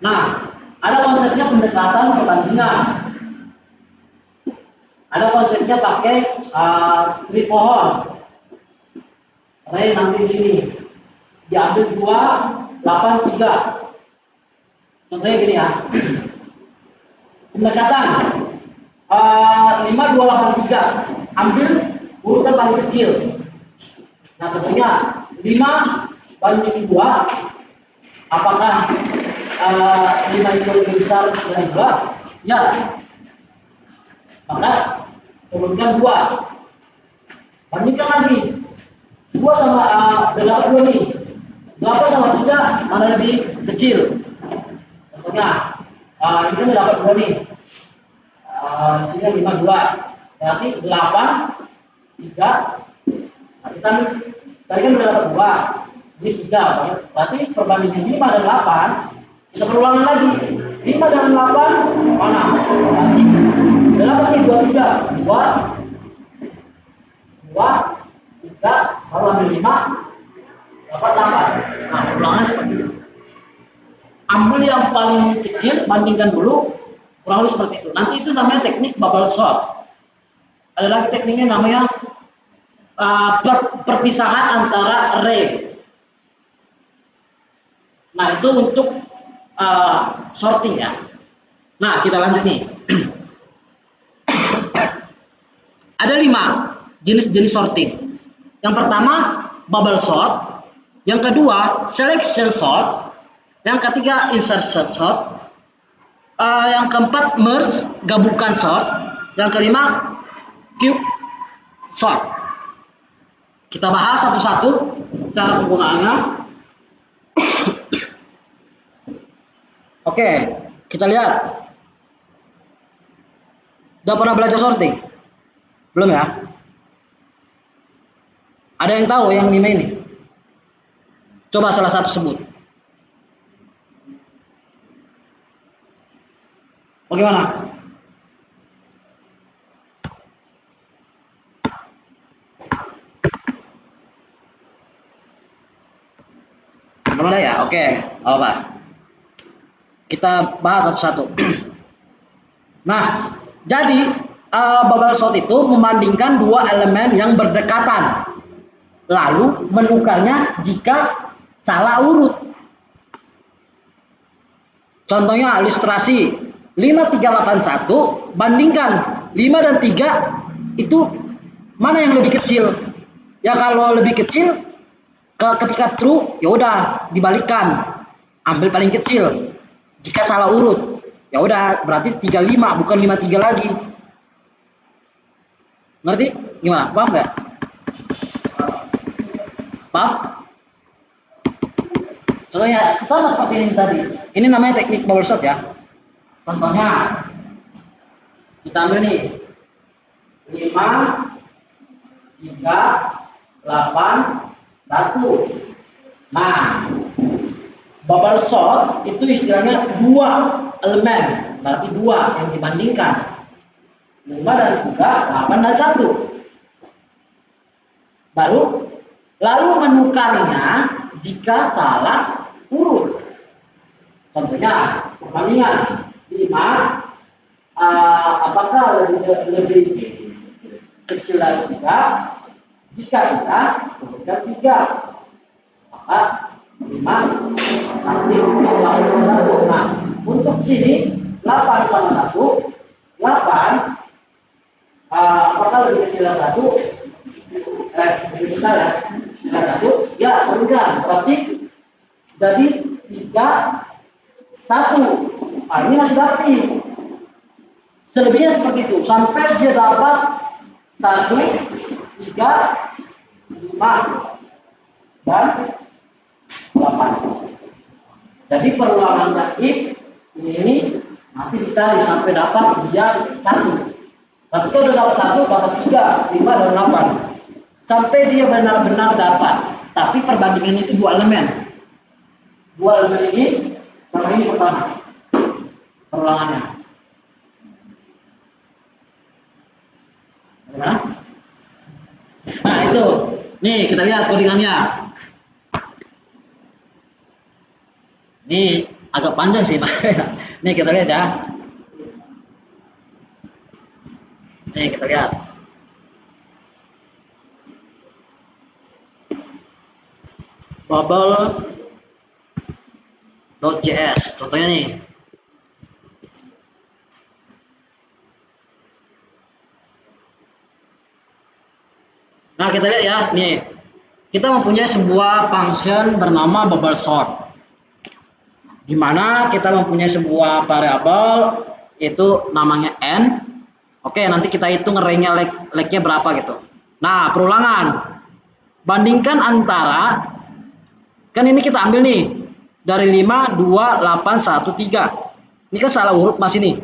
Nah, ada konsepnya pendekatan perbandingan. Ada konsepnya pakai tree pohon. Array nanti di sini diambil 2, 8, 3. Contohnya gini ya. Pendekatan 5, 2, 8, 3. Ambil urutan paling kecil. Nah, contohnya 5 banding 2. Apakah 5 itu lebih besar dari 2? Ya. Maka turunkan 2. Bandingkan lagi. 2 sama 8 nih. 8 sama 3 mana lebih kecil? Contohnya, ini kan dapat 2 nih. Di sini 5, 2. Berarti 8, 3. Nah, kita tadi kan udah dapat 2. Ini 3. Berarti perbandingan 5 dan 8. Kita berulangan lagi. 5 dan 8 mana? Berarti dapat nih 2, 3. 2, 3, baru ambil 5, dapat 8. Nah, ulangannya seperti itu. Ambil yang paling kecil, bandingkan dulu, kurang lebih seperti itu. Nanti itu namanya teknik bubble sort. Ada lagi tekniknya namanya perpisahan antara array. Nah, itu untuk sorting ya. Nah, kita lanjut nih. Ada 5 jenis-jenis sorting. Yang pertama bubble sort, yang kedua selection sort, yang ketiga insertion sort, yang keempat merge gabungkan sort, yang kelima cube sort. Kita bahas satu-satu cara penggunaannya. Oke, kita lihat. Udah pernah belajar sorting? Belum ya? Ada yang tahu yang 5 ini? Coba salah satu sebut. Bagaimana? Belum ada ya? Oke, apa? Kita bahas satu-satu. Nah, jadi bubble sort itu membandingkan 2 elemen yang berdekatan, lalu menukarnya jika salah urut. Contohnya ilustrasi 5381 bandingkan 5 dan 3, itu mana yang lebih kecil? Ya kalau lebih kecil ketika true ya udah dibalikkan, ambil paling kecil. Jika salah urut ya udah berarti 35 bukan 53 lagi. Ngerti? Gimana? Paham nggak? Paham? Contohnya sama seperti ini tadi. Ini namanya teknik bubble sort ya. Contohnya kita ambil nih 5, 3, 8, 1. Nah, bubble sort itu istilahnya 2 elemen, berarti 2 yang dibandingkan. 5 dan 3, 8 dan 1. Lalu menukarnya jika salah urut. Contohnya perbandingan 5 apakah lebih kecil dari 3? Jika iya, urutkan 3. Maka 5 nanti 8 sama 1. Nah, untuk sini 8 sama 1, 8 apakah lebih kecil dari 1? Lebih besar ya? Dari 1? Ya, enggak. Berarti jadi 3, 1. Nah, ini masih rapi. Selebihnya seperti itu. Sampai dia dapat 1, 3, 5, dan 8. Jadi perulangan lagi ini nanti dicari sampai dapat dia 1. Ketika udah dapat 1, dapat 3, 5, dan 8. Sampai dia benar-benar dapat. Tapi perbandingan itu 2 elemen. 2 elemen ini sama ini pertama. Perulangannya. Bagaimana? itu. Nih, kita lihat codingannya. Nih, agak panjang sih. Nih, kita lihat ya. Nih, kita lihat. Bubble.js, contohnya nih. Nah, kita lihat ya, nih. Kita mempunyai sebuah function bernama bubble sort. Di mana kita mempunyai sebuah variabel itu namanya n. Oke, nanti kita hitung array-nya leg-nya berapa gitu. Nah, perulangan. Bandingkan antara, kan ini kita ambil nih dari 5, 2, 8, 1, 3. Ini kan salah urut mas ini.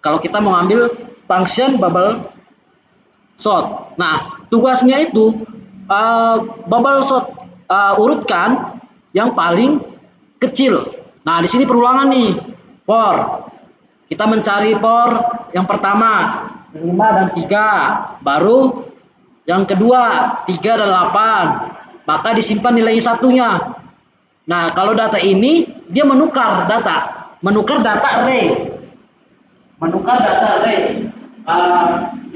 Kalau kita mau ambil function bubble sort. Nah, tugasnya itu bubble sort urutkan yang paling kecil. Nah, di sini perulangan nih. For. Kita mencari for yang pertama 5 dan 3, baru yang kedua 3 dan 8. Maka disimpan nilai satunya. Nah, kalau data ini dia menukar data array. Menukar data array.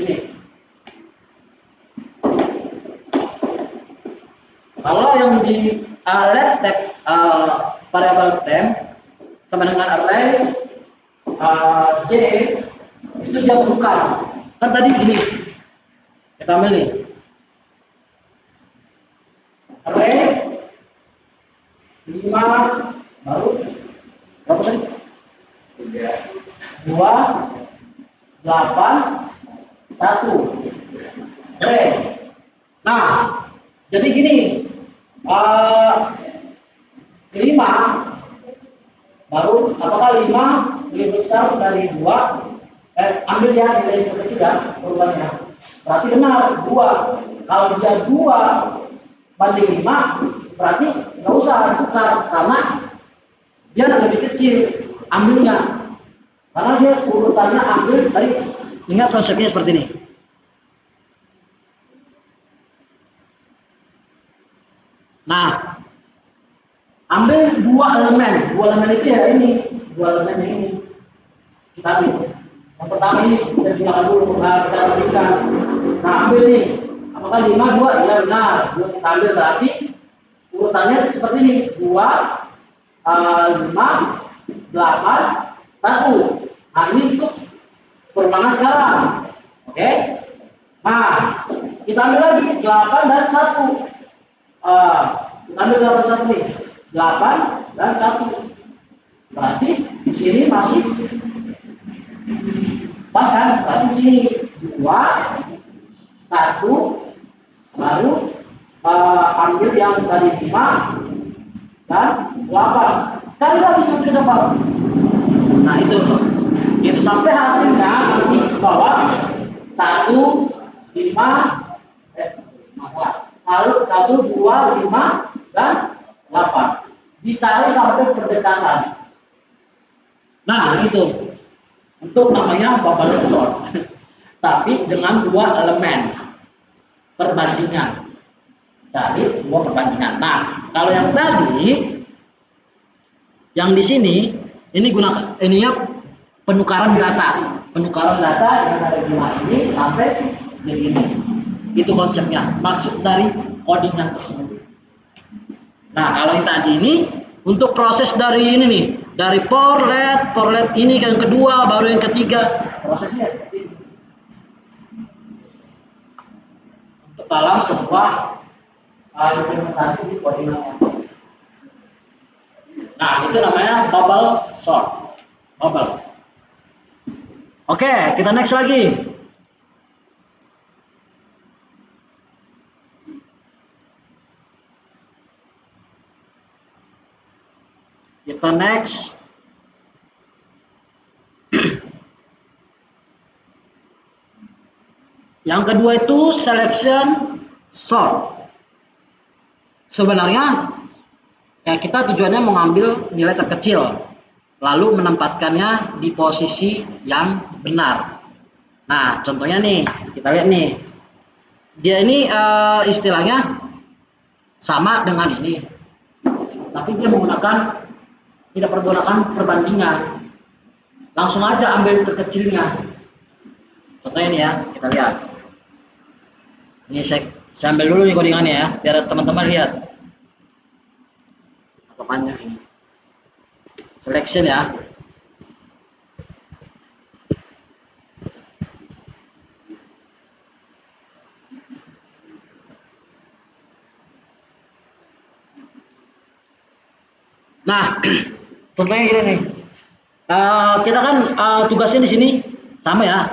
Ini. Kalau yang di let tab variable temp sama dengan array j itu dia menukar. Kan tadi ini kita ambil nih array 5 baru berapa tadi? 2 8 1 array. Nah, jadi gini 5 baru apakah 5 lebih besar dari 2? Ambil ya nilai terkecil ya perubahannya. Berarti benar 2. Kalau dia 2 banding 5 berarti nggak usah tukar karena dia lebih kecil ambilnya. Karena dia urutannya ambil dari, ingat konsepnya seperti ini. Nah, ambil dua elemen itu ya ini, dua elemen yang ini kita ambil. Yang pertama ini kita gunakan dulu, kita berikan. Nah, ambil nih, apakah 5 2? Ya benar, 2 kita ambil berarti urutannya seperti ini, 2 5 8 1. Nah, ini untuk perulangan sekarang. Oke. Nah, kita ambil lagi 8 dan 1. Kita ambil 8 1 nih. 8 dan 1. Berarti di sini masih pas kan? Berarti di sini 2 1 baru ambil yang tadi 5 dan 8. Cari lagi sampai depan. Nah, itu sampai hasilnya nanti bawah 1 5 masalah 1 2 5 dan 8. Dicari sampai perdekatan. Nah, itu untuk namanya bubble sort. Tapi dengan 2 elemen perbandingan. Cari 2 perbandingan. Nah, kalau yang tadi yang di sini ini gunakan ininya penukaran data yang dari 5 ini sampai jadi ini. Itu konsepnya, maksud dari codingan tersebut. Nah, kalau yang tadi ini untuk proses dari ini nih, dari for let ini yang kedua, baru yang ketiga, prosesnya seperti ini. Untuk dalam sebuah implementasi di codingan. Nah, itu namanya bubble sort. Bubble. Oke, kita next lagi. Kita next. Yang kedua itu selection sort. Sebenarnya ya kita tujuannya mengambil nilai terkecil, lalu menempatkannya di posisi yang benar. Nah, contohnya nih, kita lihat nih. Dia ini istilahnya sama dengan ini, tapi dia menggunakan tidak pergunakan perbandingan, langsung aja ambil terkecilnya. Contohnya ini ya, kita lihat. Ini saya ambil dulu nih codingannya ya, biar teman-teman lihat. Agak panjang sini. Selection ya. Nah, contohnya gini nih. Kita kan tugasnya di sini sama ya,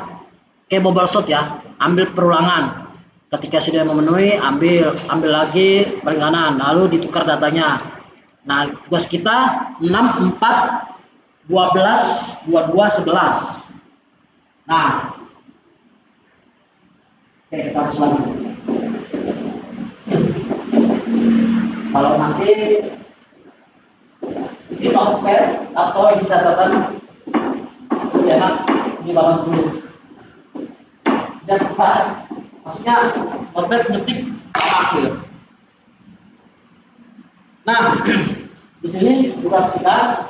kayak bubble shot ya, ambil perulangan. Ketika sudah memenuhi, ambil lagi paling kanan, lalu ditukar datanya. Nah, tugas kita 6, 4, 12, 22, 11. Nah, oke, kita harus lagi. Kalau nanti di notepad atau di catatan ya enak di papan tulis dan cepat, maksudnya notepad ngetik akhir. Nah, di sini tugas kita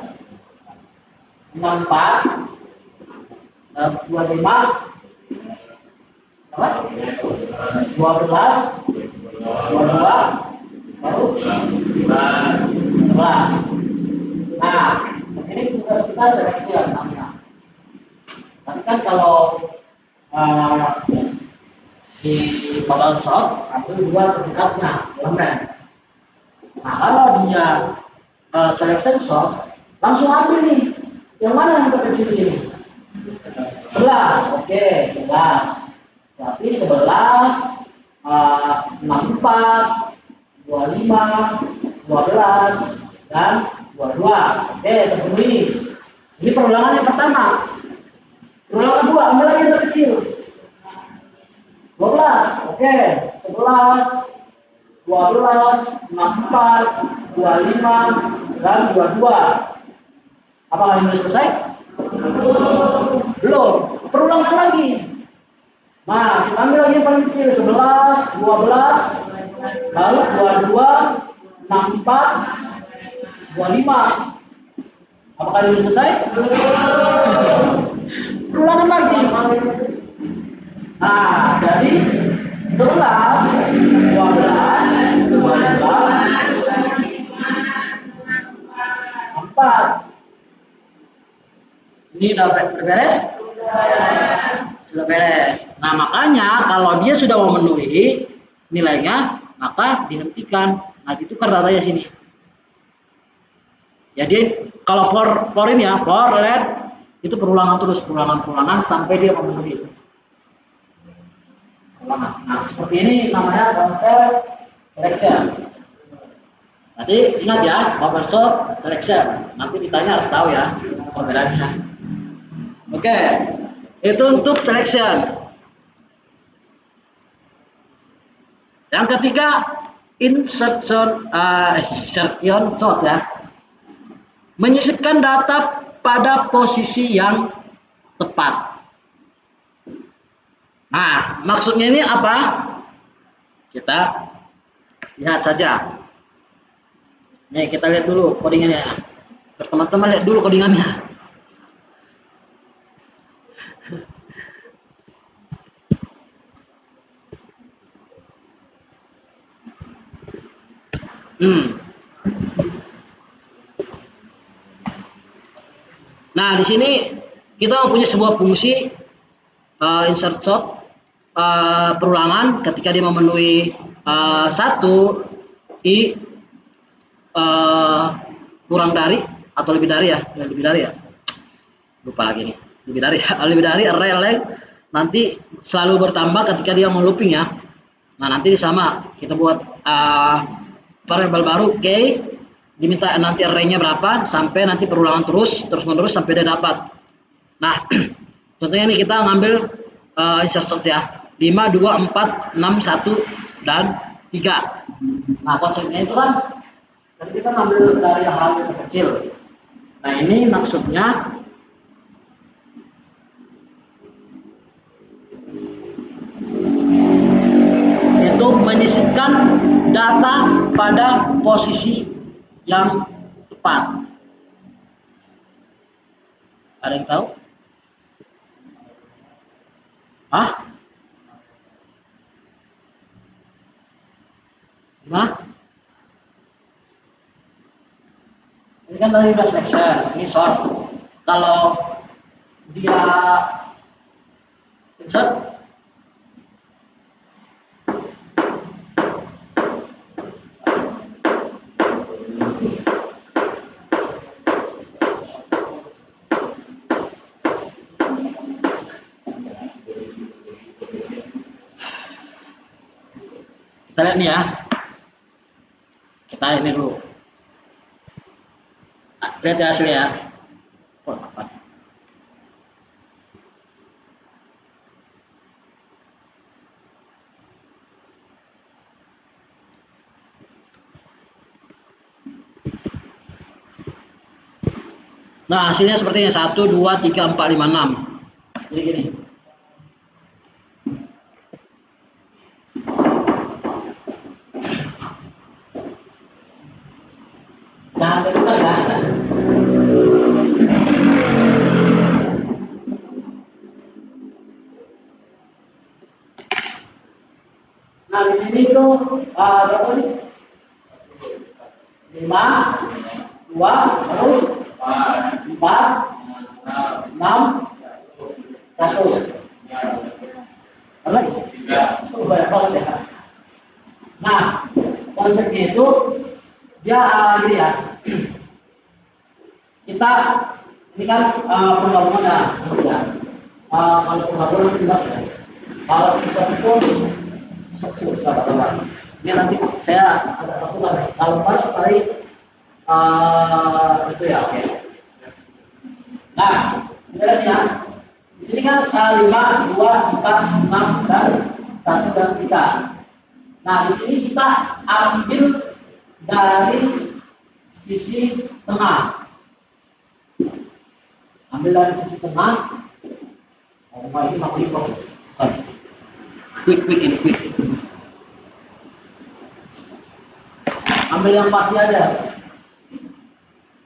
64, 25, apa? 12, 22, baru 11. Nah, ini tugas kita selection namanya. Tapi kan kalau di bubble shot ambil dua terdekatnya elemen. Nah, kalau dia selection shot langsung ambil nih. Yang mana yang terkecil sini? 11. Oke, 11. Berarti 11, 64, 25, 12 dan 22. Oke, terpenuhi. Ini perulangan yang pertama. Perulangan kedua, ambil lagi yang terkecil. 12. Oke, 11, 12, 64, 25 dan 22. Apakah ini selesai? Belum. Perulangan lagi. Nah, kita ambil lagi yang paling kecil, 11, 12, lalu 22, 64, 25. Apakah ini selesai? Perulangan lagi. Nah, jadi 11, 12, 22, 4. Ini udah beres? Sudah beres. Nah, makanya kalau dia sudah memenuhi nilainya, maka dihentikan. Nah, ditukar datanya sini. Jadi kalau for ini ya, for let itu perulangan terus, perulangan sampai dia memenuhi. Perulangan. Nah, seperti ini namanya konsep selection. Nanti ingat ya, bubble shot selection. Nanti ditanya harus tahu ya perbedaannya. Oke, itu untuk selection. Yang ketiga, insertion shot ya. Menyisipkan data pada posisi yang tepat. Nah, maksudnya ini apa? Kita lihat saja. Nih, kita lihat dulu codingannya. Teman-teman lihat dulu codingannya. Nah, di sini kita punya sebuah fungsi insert shot perulangan ketika dia memenuhi 1 i kurang dari atau lebih dari ya, lupa lagi nih, lebih dari array length nanti selalu bertambah ketika dia looping ya. Nah, nanti sama kita buat variabel baru k, diminta nanti array-nya berapa sampai nanti perulangan terus menerus sampai dia dapat. Nah, contohnya nih kita ngambil insert shot ya, 5, 2, 4, 6, 1 dan 3. Nah, konsepnya itu kan kita ngambil dari hal yang kecil. Nah, ini maksudnya memposisikan data pada posisi yang tepat. Ada yang tahu? Hah? Gimana? Ini kan tadi udah selection, ini sort. Kalau dia insert, kita lihat nih ya. Kita ini dulu. Lihat ya hasilnya ya. Oh, apa? Nah, hasilnya seperti ini. 1, 2, 3, 4, 5, 6. Jadi gini. Jangan ditukar ya. Nah, di sini tuh berapa nih? 5, 2, terus 4, 6, 1. Apa lagi? Oh, banyak banget ya. Nah, konsepnya itu dia gini ya. Kita ini kan penggabungan ya. Kalau penggabungan jelas ya. Kalau bisa pun sahabat-sahabat. Ini nanti saya agak takut lah. Kalau pas tadi itu ya oke. Nah, kita lihat ya. Di sini kan 5, 2, 4, 6 dan 1 dan 3. Nah, di sini kita ambil dari sisi tengah. Ambil dari sisi tengah. Oh, ini pakai kok. Quick ini quick. Ambil yang pasti aja.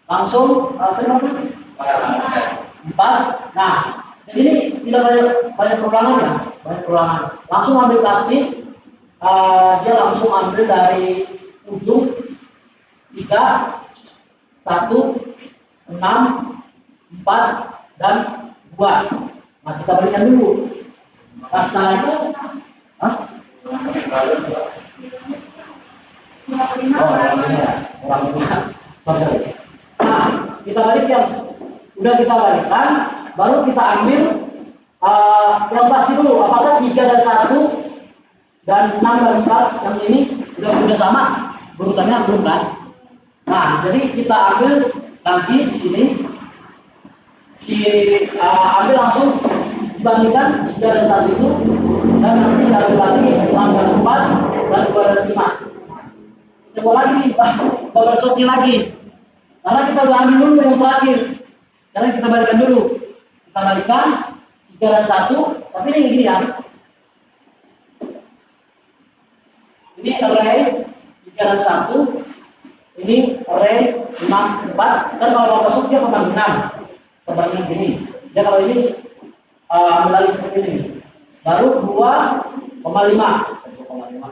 Langsung berapa? 4. Nah, ini tidak banyak perulangan ya, banyak perulangan. Langsung ambil plastik. Dia langsung ambil dari ujung 3, 1, 6, 4 dan 2. Nah, kita balikan dulu. Nah, setelah itu, orang tua. Nah, kita balikan. Udah kita balikan, baru kita ambil yang pasti dulu. Apakah 3 dan 1 dan 6 dan 4 yang ini udah sama urutannya belum kan? Nah, jadi kita ambil lagi di sini. Ambil langsung dibandingkan 3 dan 1 itu, dan nanti ambil lagi 6 dan 4 dan 2 dan 5. Coba lagi double shotnya lagi, karena kita udah ambil dulu yang terakhir. Sekarang kita balikan dulu, kita balikan 3 dan 1, tapi ini gini ya, ini array 3 dan 1, ini array 6, 4, dan kalau mau masuk dia kembali 6, kembali gini. Dia kalau ini ambil lagi seperti ini, baru 2,5,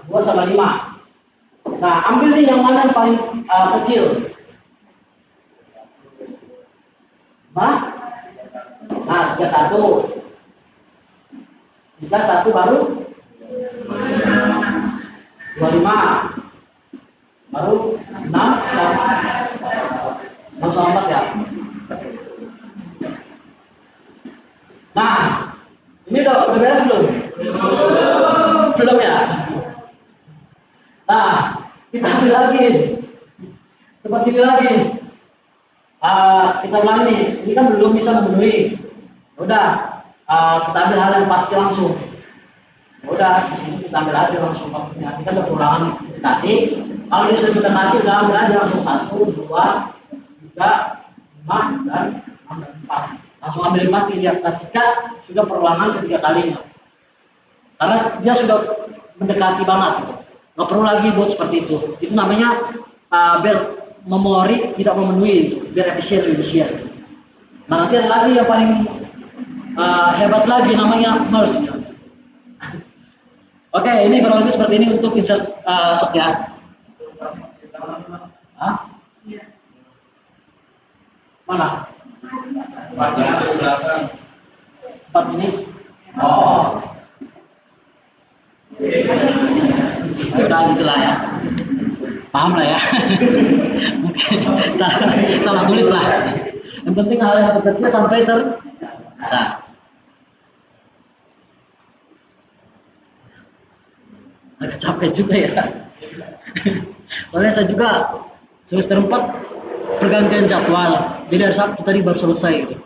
2 sama 5. Nah, ambil nih yang mana yang paling kecil. Nah, 31. 31 baru 25. Baru 6 sama 4 ya. Nah, ini udah beres belum? Belum ya? Nah, kita ambil lagi. Seperti ini lagi. Kita ulangi, ini kan belum bisa memenuhi. Udah, kita ambil hal yang pasti langsung. Udah, di sini kita ambil aja langsung pastinya. Kita ada perulangan tadi. Kalau ini sudah mendekati, udah ambil aja langsung 1, 2, 3, 5 dan 6 dan 4. Langsung ambil yang pasti lihat ketika sudah perulangan ketiga kalinya. Karena dia sudah mendekati banget gitu. nggak perlu lagi buat seperti itu namanya biar memori tidak memenuhi, biar efisien lebih efisien. Nah nanti ada lagi yang paling hebat lagi namanya merge. Oke, ini kurang lebih seperti ini untuk insert shot ya. Hah? Mana? Empat ini. Oh, ya udah gitulah ya. Paham lah ya. Mungkin salah tulis lah. Yang penting hal yang kecil sampai bisa. Agak capek juga ya. Soalnya saya juga semester 4 pergantian jadwal. Jadi hari Sabtu tadi baru selesai gitu.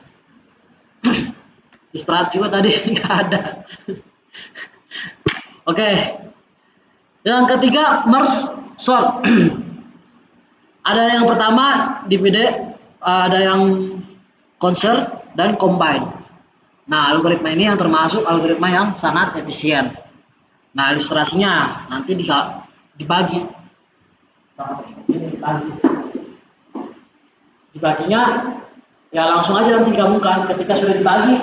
Istirahat juga tadi nggak ada. Oke. Yang ketiga merge sort. Ada yang pertama DVD, ada yang convert dan combine. Nah, algoritma ini yang termasuk algoritma yang sangat efisien. Nah, ilustrasinya nanti dibagi. Dibaginya ya langsung aja nanti digabungkan. Ketika sudah dibagi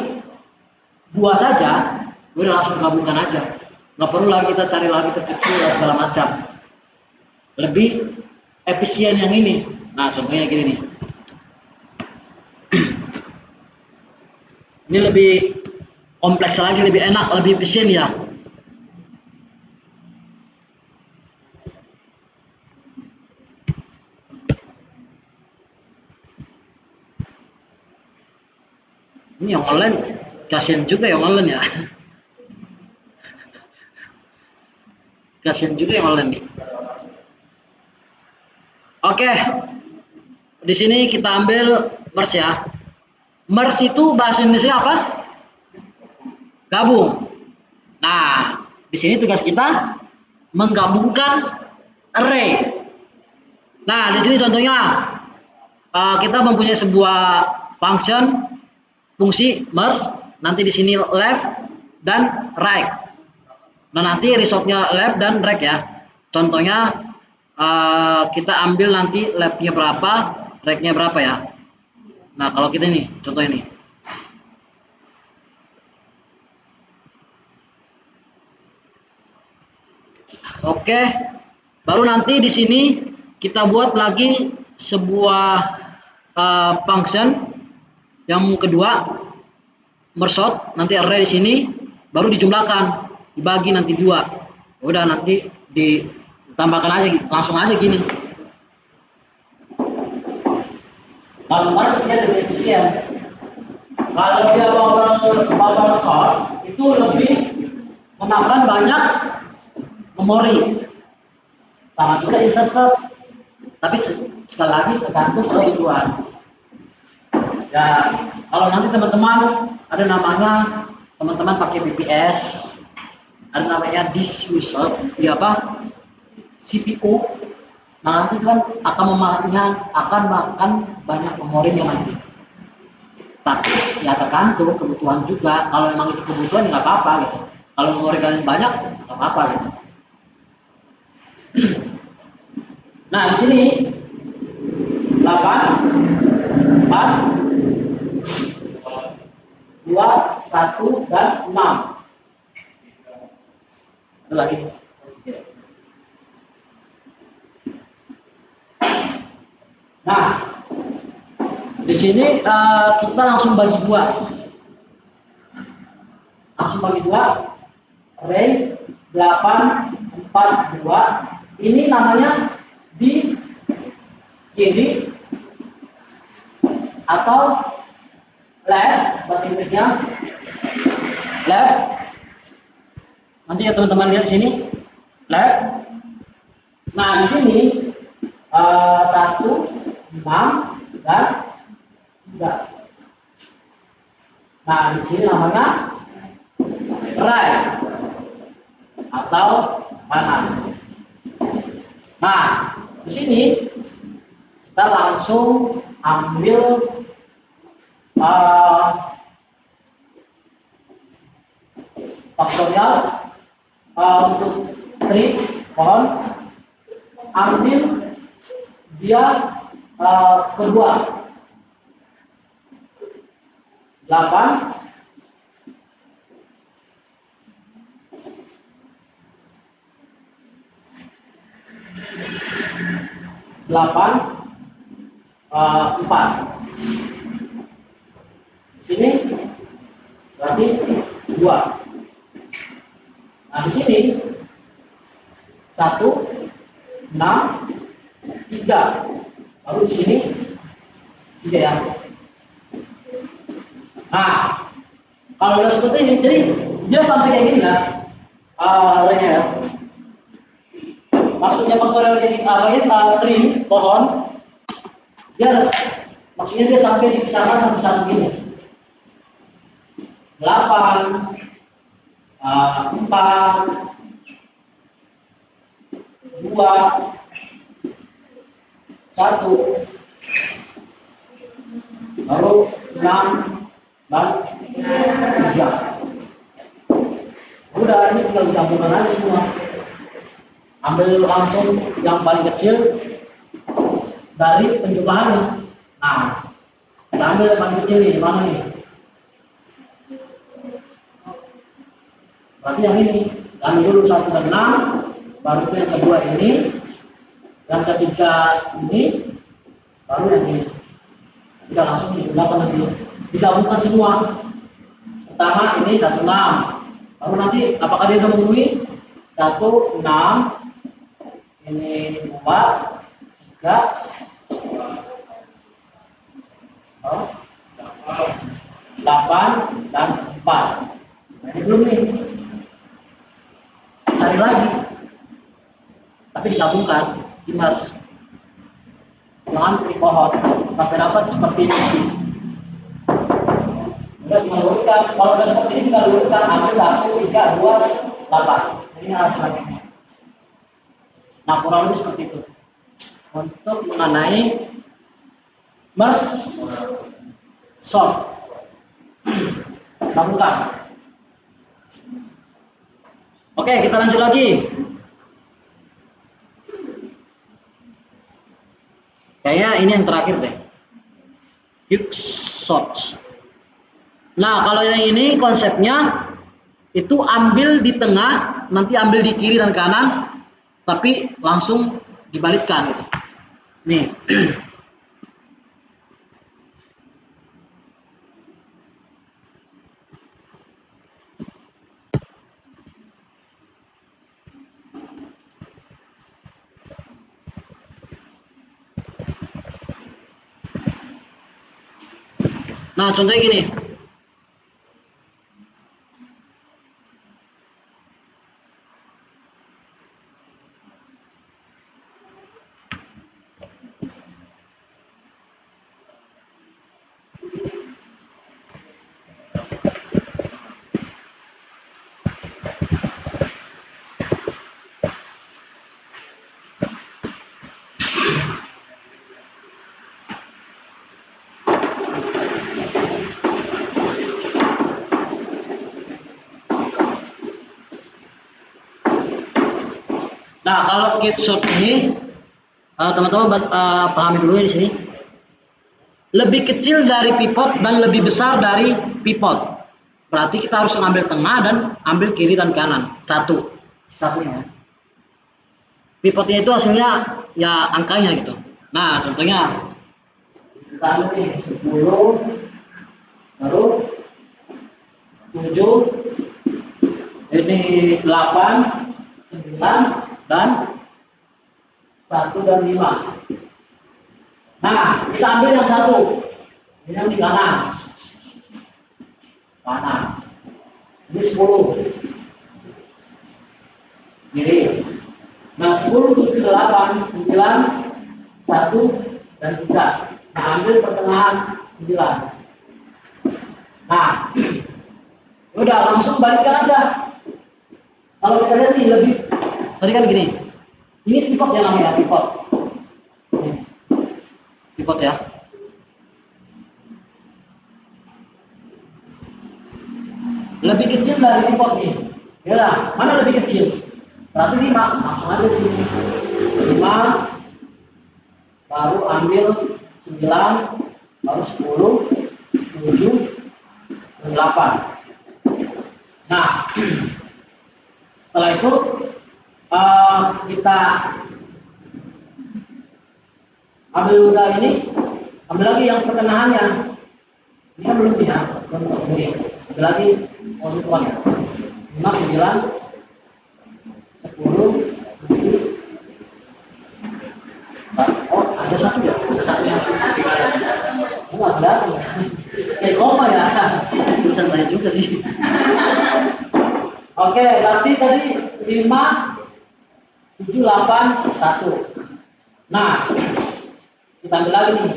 dua saja, udah langsung gabungkan aja. Nggak perlu lagi kita cari lagi terkecil dan segala macam. Lebih efisien yang ini. Nah, contohnya gini nih. Ini lebih kompleks lagi, lebih enak, lebih efisien ya. Ini yang online, kasihan juga yang online ya. Kasihan juga yang online nih. Oke, di sini kita ambil merge ya. Merge itu bahasa Indonesia apa? Gabung. Nah, di sini tugas kita menggabungkan array. Nah, di sini contohnya kita mempunyai sebuah fungsi merge. Nanti di sini left dan right. Nah, nanti resultnya left dan right ya. Contohnya kita ambil nanti left-nya berapa, right-nya berapa ya. Nah, kalau kita nih, contoh ini. Oke, baru nanti di sini kita buat lagi sebuah function yang kedua, merge sort. Nanti array di sini baru dijumlahkan, dibagi nanti dua. Udah nanti ditambahkan aja, langsung aja gini. Kalau merge dia lebih efisien. Kalau dia bubble sort itu lebih memakan banyak memori. Sama juga insert sort. Tapi sekali lagi tergantung kebutuhan. Ya, kalau nanti teman-teman ada namanya, teman-teman pakai BPS, ada namanya disk user, ya apa? CPU. Nah, nanti kan akan makan banyak memorinya nanti. Tapi ya tergantung kebutuhan juga. Kalau memang itu kebutuhan nggak apa-apa gitu. Kalau memori kalian banyak nggak apa-apa gitu. Nah di sini 8, 4, 2, 1 dan 6. Ada lagi. Nah, di sini kita langsung bagi dua. Array 8, 4, 2. Ini namanya di kiri atau left, bahasa Inggrisnya left. Nanti ya teman-teman lihat di sini left. Nah di sini 1, 6 dan 3. Nah di sini namanya right atau kanan. Nah di sini kita langsung ambil faktorial untuk 3 pohon, ambil dia kedua 8 4. Sini berarti 2. Nah di sini 1 6 3. Lalu di sini 3 ya. Nah kalau udah seperti ini, jadi dia sampai kayak gini kan arahnya ya. Maksudnya faktorial jadi arahnya tree pohon, dia harus, maksudnya dia sampai di sana sampai sana begini. 8 4 2 1 baru 6 dan 3. Udah, ini tinggal digabungkan aja semua. Ambil langsung yang paling kecil dari penjumlahannya. Nah, kita ambil yang paling kecil nih, mana nih? Berarti yang ini. Ambil dulu 1 dan 6, baru itu yang kedua ini, yang ketiga ini, baru yang ini. Udah langsung dijumlahkan nanti. Digabungkan semua. Pertama ini 16, baru nanti apakah dia sudah memenuhi? 1 6, ini 2 3 8 dan 4. Nah, ini belum nih. Cari lagi. Tapi digabungkan, harus jangan pilih pohon sampai dapat seperti ini. Udah tinggal urutkan. Kalau udah seperti ini tinggal urutkan, ambil 1 3 2 8. Ini harus selanjutnya. Nah kurang lebih seperti itu untuk mengenai merge sort. Gabungkan. Oke, kita lanjut lagi. Kayaknya ini yang terakhir deh. Quicksort. Nah, kalau yang ini konsepnya itu ambil di tengah, nanti ambil di kiri dan kanan, tapi langsung dibalikkan gitu. Nih. Nah, contohnya gini. Nah, kalau quicksort ini teman-teman pahami dulu di sini. Lebih kecil dari pivot dan lebih besar dari pivot. Berarti kita harus mengambil tengah dan ambil kiri dan kanan. Satunya. Pivotnya itu hasilnya ya angkanya gitu. Nah, contohnya kita ambil nih 10, baru 7, ini 8, 9 dan 1 dan 5. Nah, kita ambil yang satu. Ini yang di kanan. Ini 10. Kiri. Nah, 10, 7, 8, 9, 1 dan 3. Nah, ambil pertengahan 9. Nah, udah langsung balikkan aja. Kalau kita lihat nih lebih, tadi kan gini. Ini pivot yang namanya pivot. Pivot ya. Lebih kecil dari pivot nih. Ya, mana lebih kecil? Berarti 5, langsung aja sini. 5, baru ambil 9, baru 10, 7, 8. Nah, setelah itu kita ambil udah ini, ambil lagi yang pertengahannya. Ini kan belum ya, ini. Ambil lagi kontuannya. 5, 9, 10, 7. Oh, ada satu ya? Ada satu yang enggak kelihatan ya? Kayak koma ya? Tulisan saya juga sih. Oke, berarti tadi 5, 7, 8, 1. Nah, kita ambil lagi nih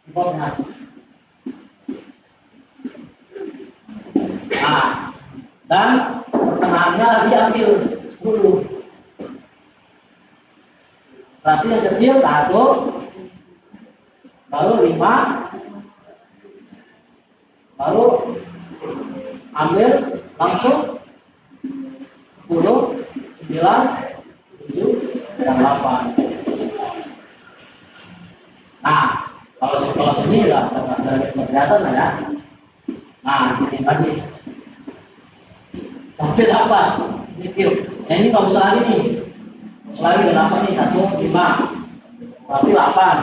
importnya. Nah, dan pertengahannya lagi ambil 10. Berarti yang kecil 1, baru 5, baru ambil langsung 10, 9, 7, dan 8. Nah, kalau sini udah kelihatan lah ya. Nah, ini lagi sampai 8. Ini cube. Nah, ini nggak usah lagi nih. Nggak usah lagi 8 nih, 1, 5. Berarti 8.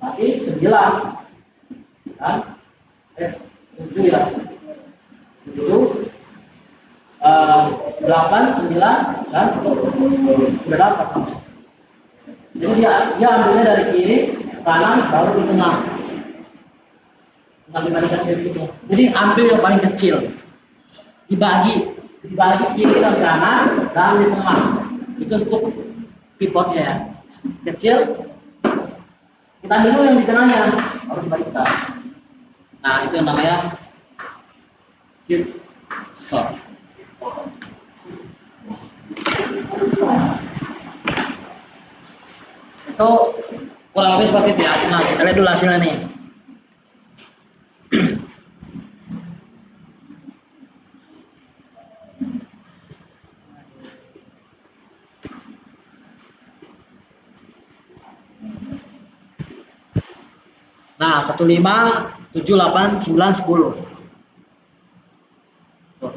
Berarti 9. Kan? 7 ya. 7, 8, 9, dan udah dapat langsung. Jadi dia ambilnya dari kiri, kanan, baru di tengah. Nggak dibandingkan itu. Jadi ambil yang paling kecil, dibagi kiri dan kanan, dan di tengah. Itu untuk pivotnya ya. Kecil, kita ambil dulu yang di tengahnya, baru dibagikan. Nah, itu yang namanya cube sort. Itu kurang lebih seperti itu ya. Nah, kita lihat dulu hasilnya nih. Nah, 1, 5, 7, 8, 9, 10. Tuh.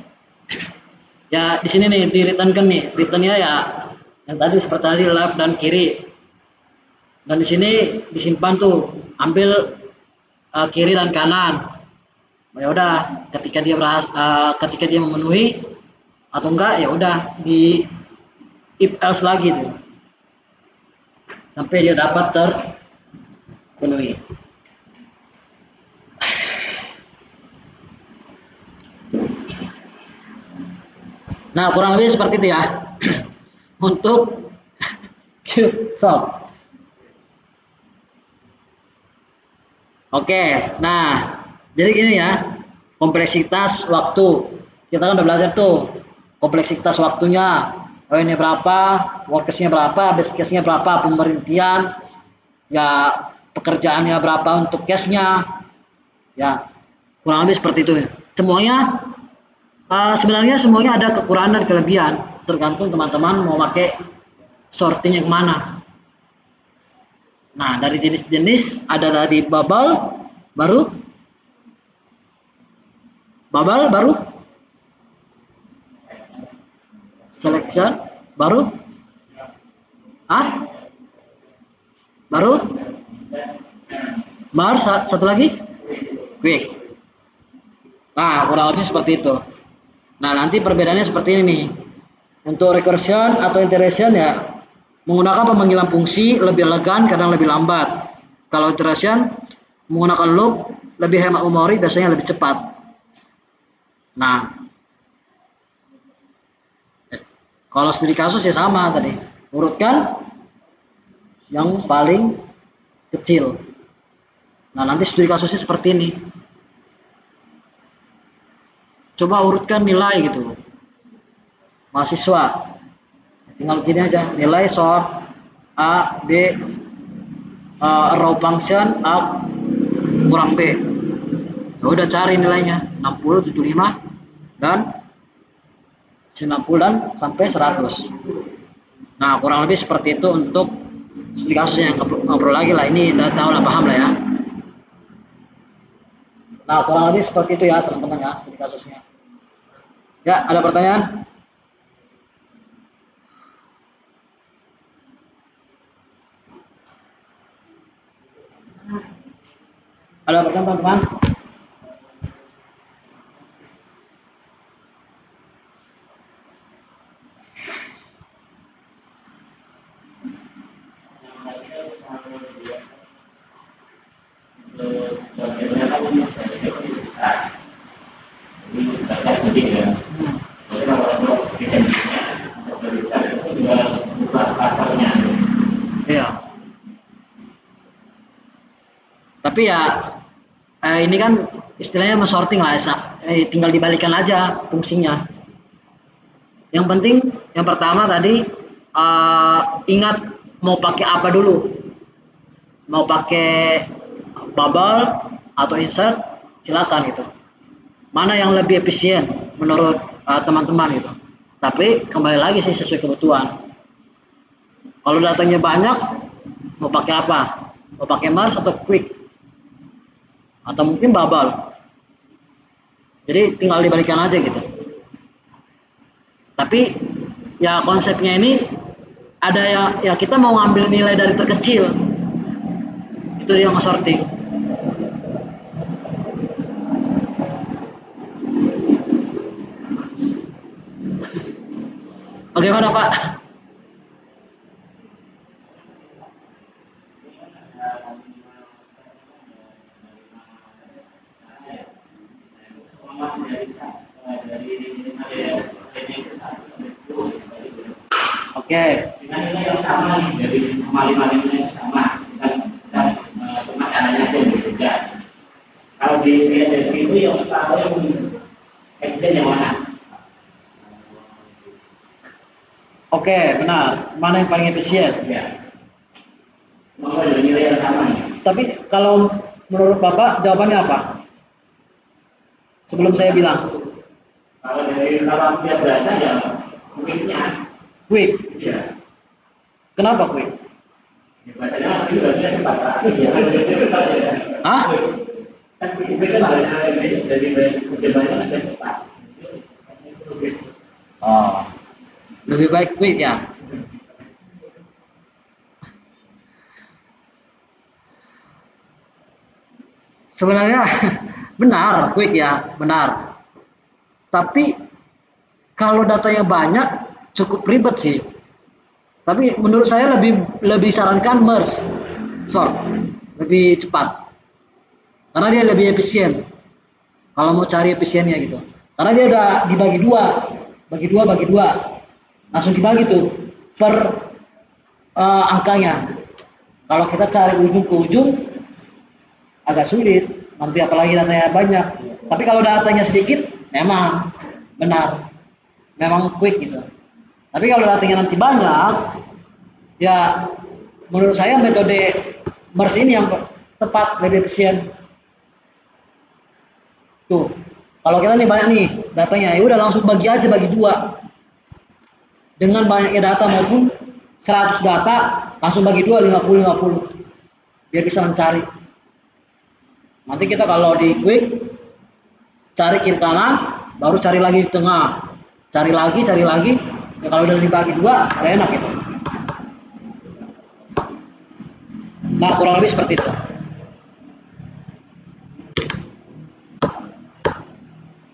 Ya, di sini nih di returnkan nih. Returnnya ya yang tadi seperti tadi left dan kiri. Dan di sini disimpan tuh, ambil kiri dan kanan. Ya udah, ketika dia memenuhi atau enggak, ya udah di if else lagi tuh. Sampai dia dapat terpenuhi. Nah, kurang lebih seperti itu ya. Untuk cube sort. Oke, nah, jadi gini ya, kompleksitas waktu. Kita kan udah belajar tuh, kompleksitas waktunya. Oh, ini berapa, workers-nya berapa, base case-nya berapa, pemberhentian, ya pekerjaannya berapa untuk case-nya. Ya, kurang lebih seperti itu. Semuanya, sebenarnya semuanya ada kekurangan dan kelebihan. Tergantung teman-teman mau pakai sortingnya kemana. Nah, dari jenis-jenis ada tadi bubble baru selection baru satu lagi quick. Nah, kurang lebih seperti itu. Nah, nanti perbedaannya seperti ini nih. Untuk recursion atau iteration ya menggunakan pemanggilan fungsi lebih elegan, kadang lebih lambat. Kalau iteration menggunakan loop lebih hemat memori, biasanya lebih cepat. Nah, kalau studi kasus ya sama tadi, urutkan yang paling kecil. Nah, nanti studi kasusnya seperti ini. Coba urutkan nilai gitu. Mahasiswa. Tinggal gini aja, nilai sort A, B, row function A kurang B. Ya udah cari nilainya 60, 75 dan 90 sampai 100. Nah, kurang lebih seperti itu untuk studi kasus yang ngobrol lagi lah. Ini udah tahu lah, paham lah ya. Nah, kurang lebih seperti itu ya teman-teman ya studi kasusnya. Ya, ada pertanyaan? Ada pertanyaan teman-teman? Iya. Tapi ya ini kan istilahnya sorting lah, tinggal dibalikan aja fungsinya. Yang penting yang pertama tadi ingat mau pakai apa dulu. Mau pakai bubble atau insert silakan gitu. Mana yang lebih efisien menurut teman-teman gitu. Tapi kembali lagi sih sesuai kebutuhan. Kalau datanya banyak, mau pakai apa? Mau pakai Mars atau Quick? Atau mungkin bubble. Jadi tinggal dibalikan aja gitu. Tapi ya konsepnya ini ada ya kita mau ngambil nilai dari terkecil. Itu dia yang sorting. Bagaimana Pak? Oke. Dengan nilai yang sama nih dari lima nilai yang sama dan cuma caranya aja yang berbeda. Kalau dilihat dari situ yang paling efisien yang mana? Oke, benar. Mana yang paling efisien? Ya. Mau ada nilai yang sama nih. Tapi kalau menurut Bapak jawabannya apa? Sebelum saya bilang. Kalau dari kalau dia berada ya mungkinnya. Quick. Iya. Kenapa Quick? Ya, bacanya apa juga dia cepat lagi ya. Hah? Kan itu kan ada dari perjalanan ada cepat. Oh. Lebih baik Quick ya. Sebenarnya benar Quick ya, benar. Tapi kalau datanya banyak cukup ribet sih. Tapi menurut saya lebih sarankan MERS. Sort. Lebih cepat. Karena dia lebih efisien. Kalau mau cari efisiennya gitu. Karena dia udah dibagi dua. Bagi dua. Langsung dibagi tuh per angkanya. Kalau kita cari ujung ke ujung agak sulit. Nanti apalagi datanya banyak. Tapi kalau datanya sedikit, memang benar. Memang quick gitu. Tapi kalau datanya nanti banyak, ya menurut saya metode MERS ini yang tepat, lebih efisien. Tuh, kalau kita nih banyak nih datanya, ya udah langsung bagi aja, bagi dua. Dengan banyaknya data maupun 100 data, langsung bagi dua, 50-50. Biar bisa mencari. Nanti kita kalau di quick, cari kiri kanan, baru cari lagi di tengah. Cari lagi. Ya kalau udah dibagi dua, udah enak gitu. Nah, kurang lebih seperti itu.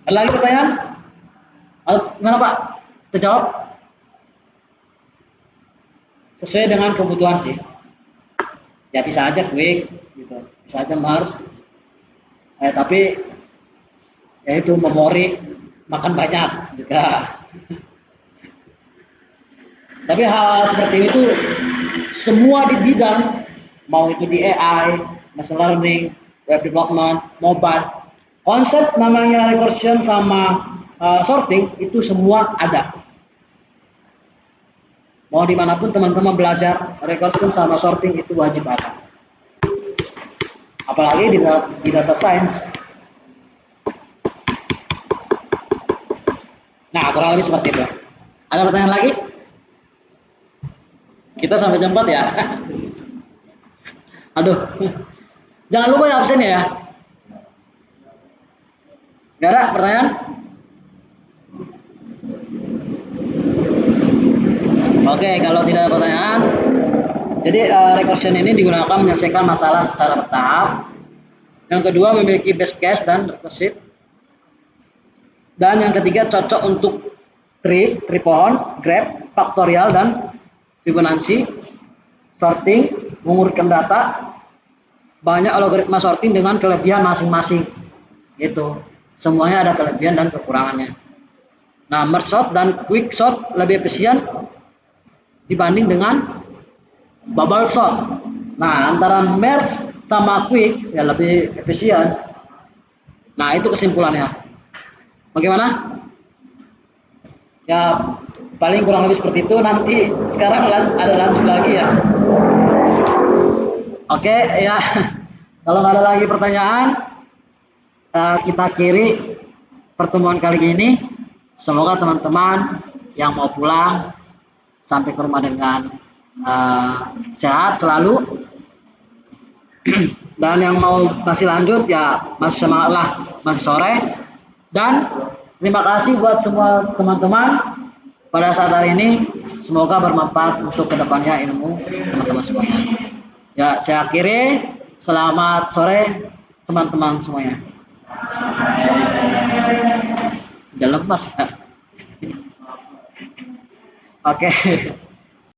Ada lagi pertanyaan? Gimana Pak? Terjawab? Sesuai dengan kebutuhan sih. Ya bisa aja quick, gitu. Bisa aja Mars. Tapi ya itu memori makan banyak juga. Tapi hal seperti ini tuh semua di bidang, mau itu di AI, machine learning, web development, mobile, konsep namanya recursion sama sorting itu semua ada. Mau dimanapun teman-teman belajar recursion sama sorting itu wajib ada. Apalagi di data science. Nah, kurang lebih seperti itu. Ada pertanyaan lagi? Kita sampai jam 4 ya. Aduh. Jangan lupa ya absen ya. Gak ada pertanyaan? Oke, kalau tidak ada pertanyaan, jadi recursion ini digunakan menyelesaikan masalah secara bertahap. Yang kedua memiliki base case dan recursive. Dan yang ketiga cocok untuk tree pohon, graph, faktorial dan Fibonacci, sorting, mengurutkan data, banyak algoritma sorting dengan kelebihan masing-masing. Gitu. Semuanya ada kelebihan dan kekurangannya. Nah, merge sort dan quick sort lebih efisien dibanding dengan bubble sort. Nah, antara merge sama quick ya lebih efisien. Nah, itu kesimpulannya. Bagaimana? Ya, paling kurang lebih seperti itu. Nanti sekarang ada lanjut lagi ya. Oke, ya. Kalau nggak ada lagi pertanyaan, kita akhiri pertemuan kali ini. Semoga teman-teman yang mau pulang sampai ke rumah dengan sehat selalu. Dan yang mau masih lanjut ya masih semangat lah, masih sore. Dan terima kasih buat semua teman-teman pada saat hari ini. Semoga bermanfaat untuk kedepannya ilmu teman-teman semuanya. Ya, saya akhiri. Selamat sore teman-teman semuanya. Udah lemas ya. Oke.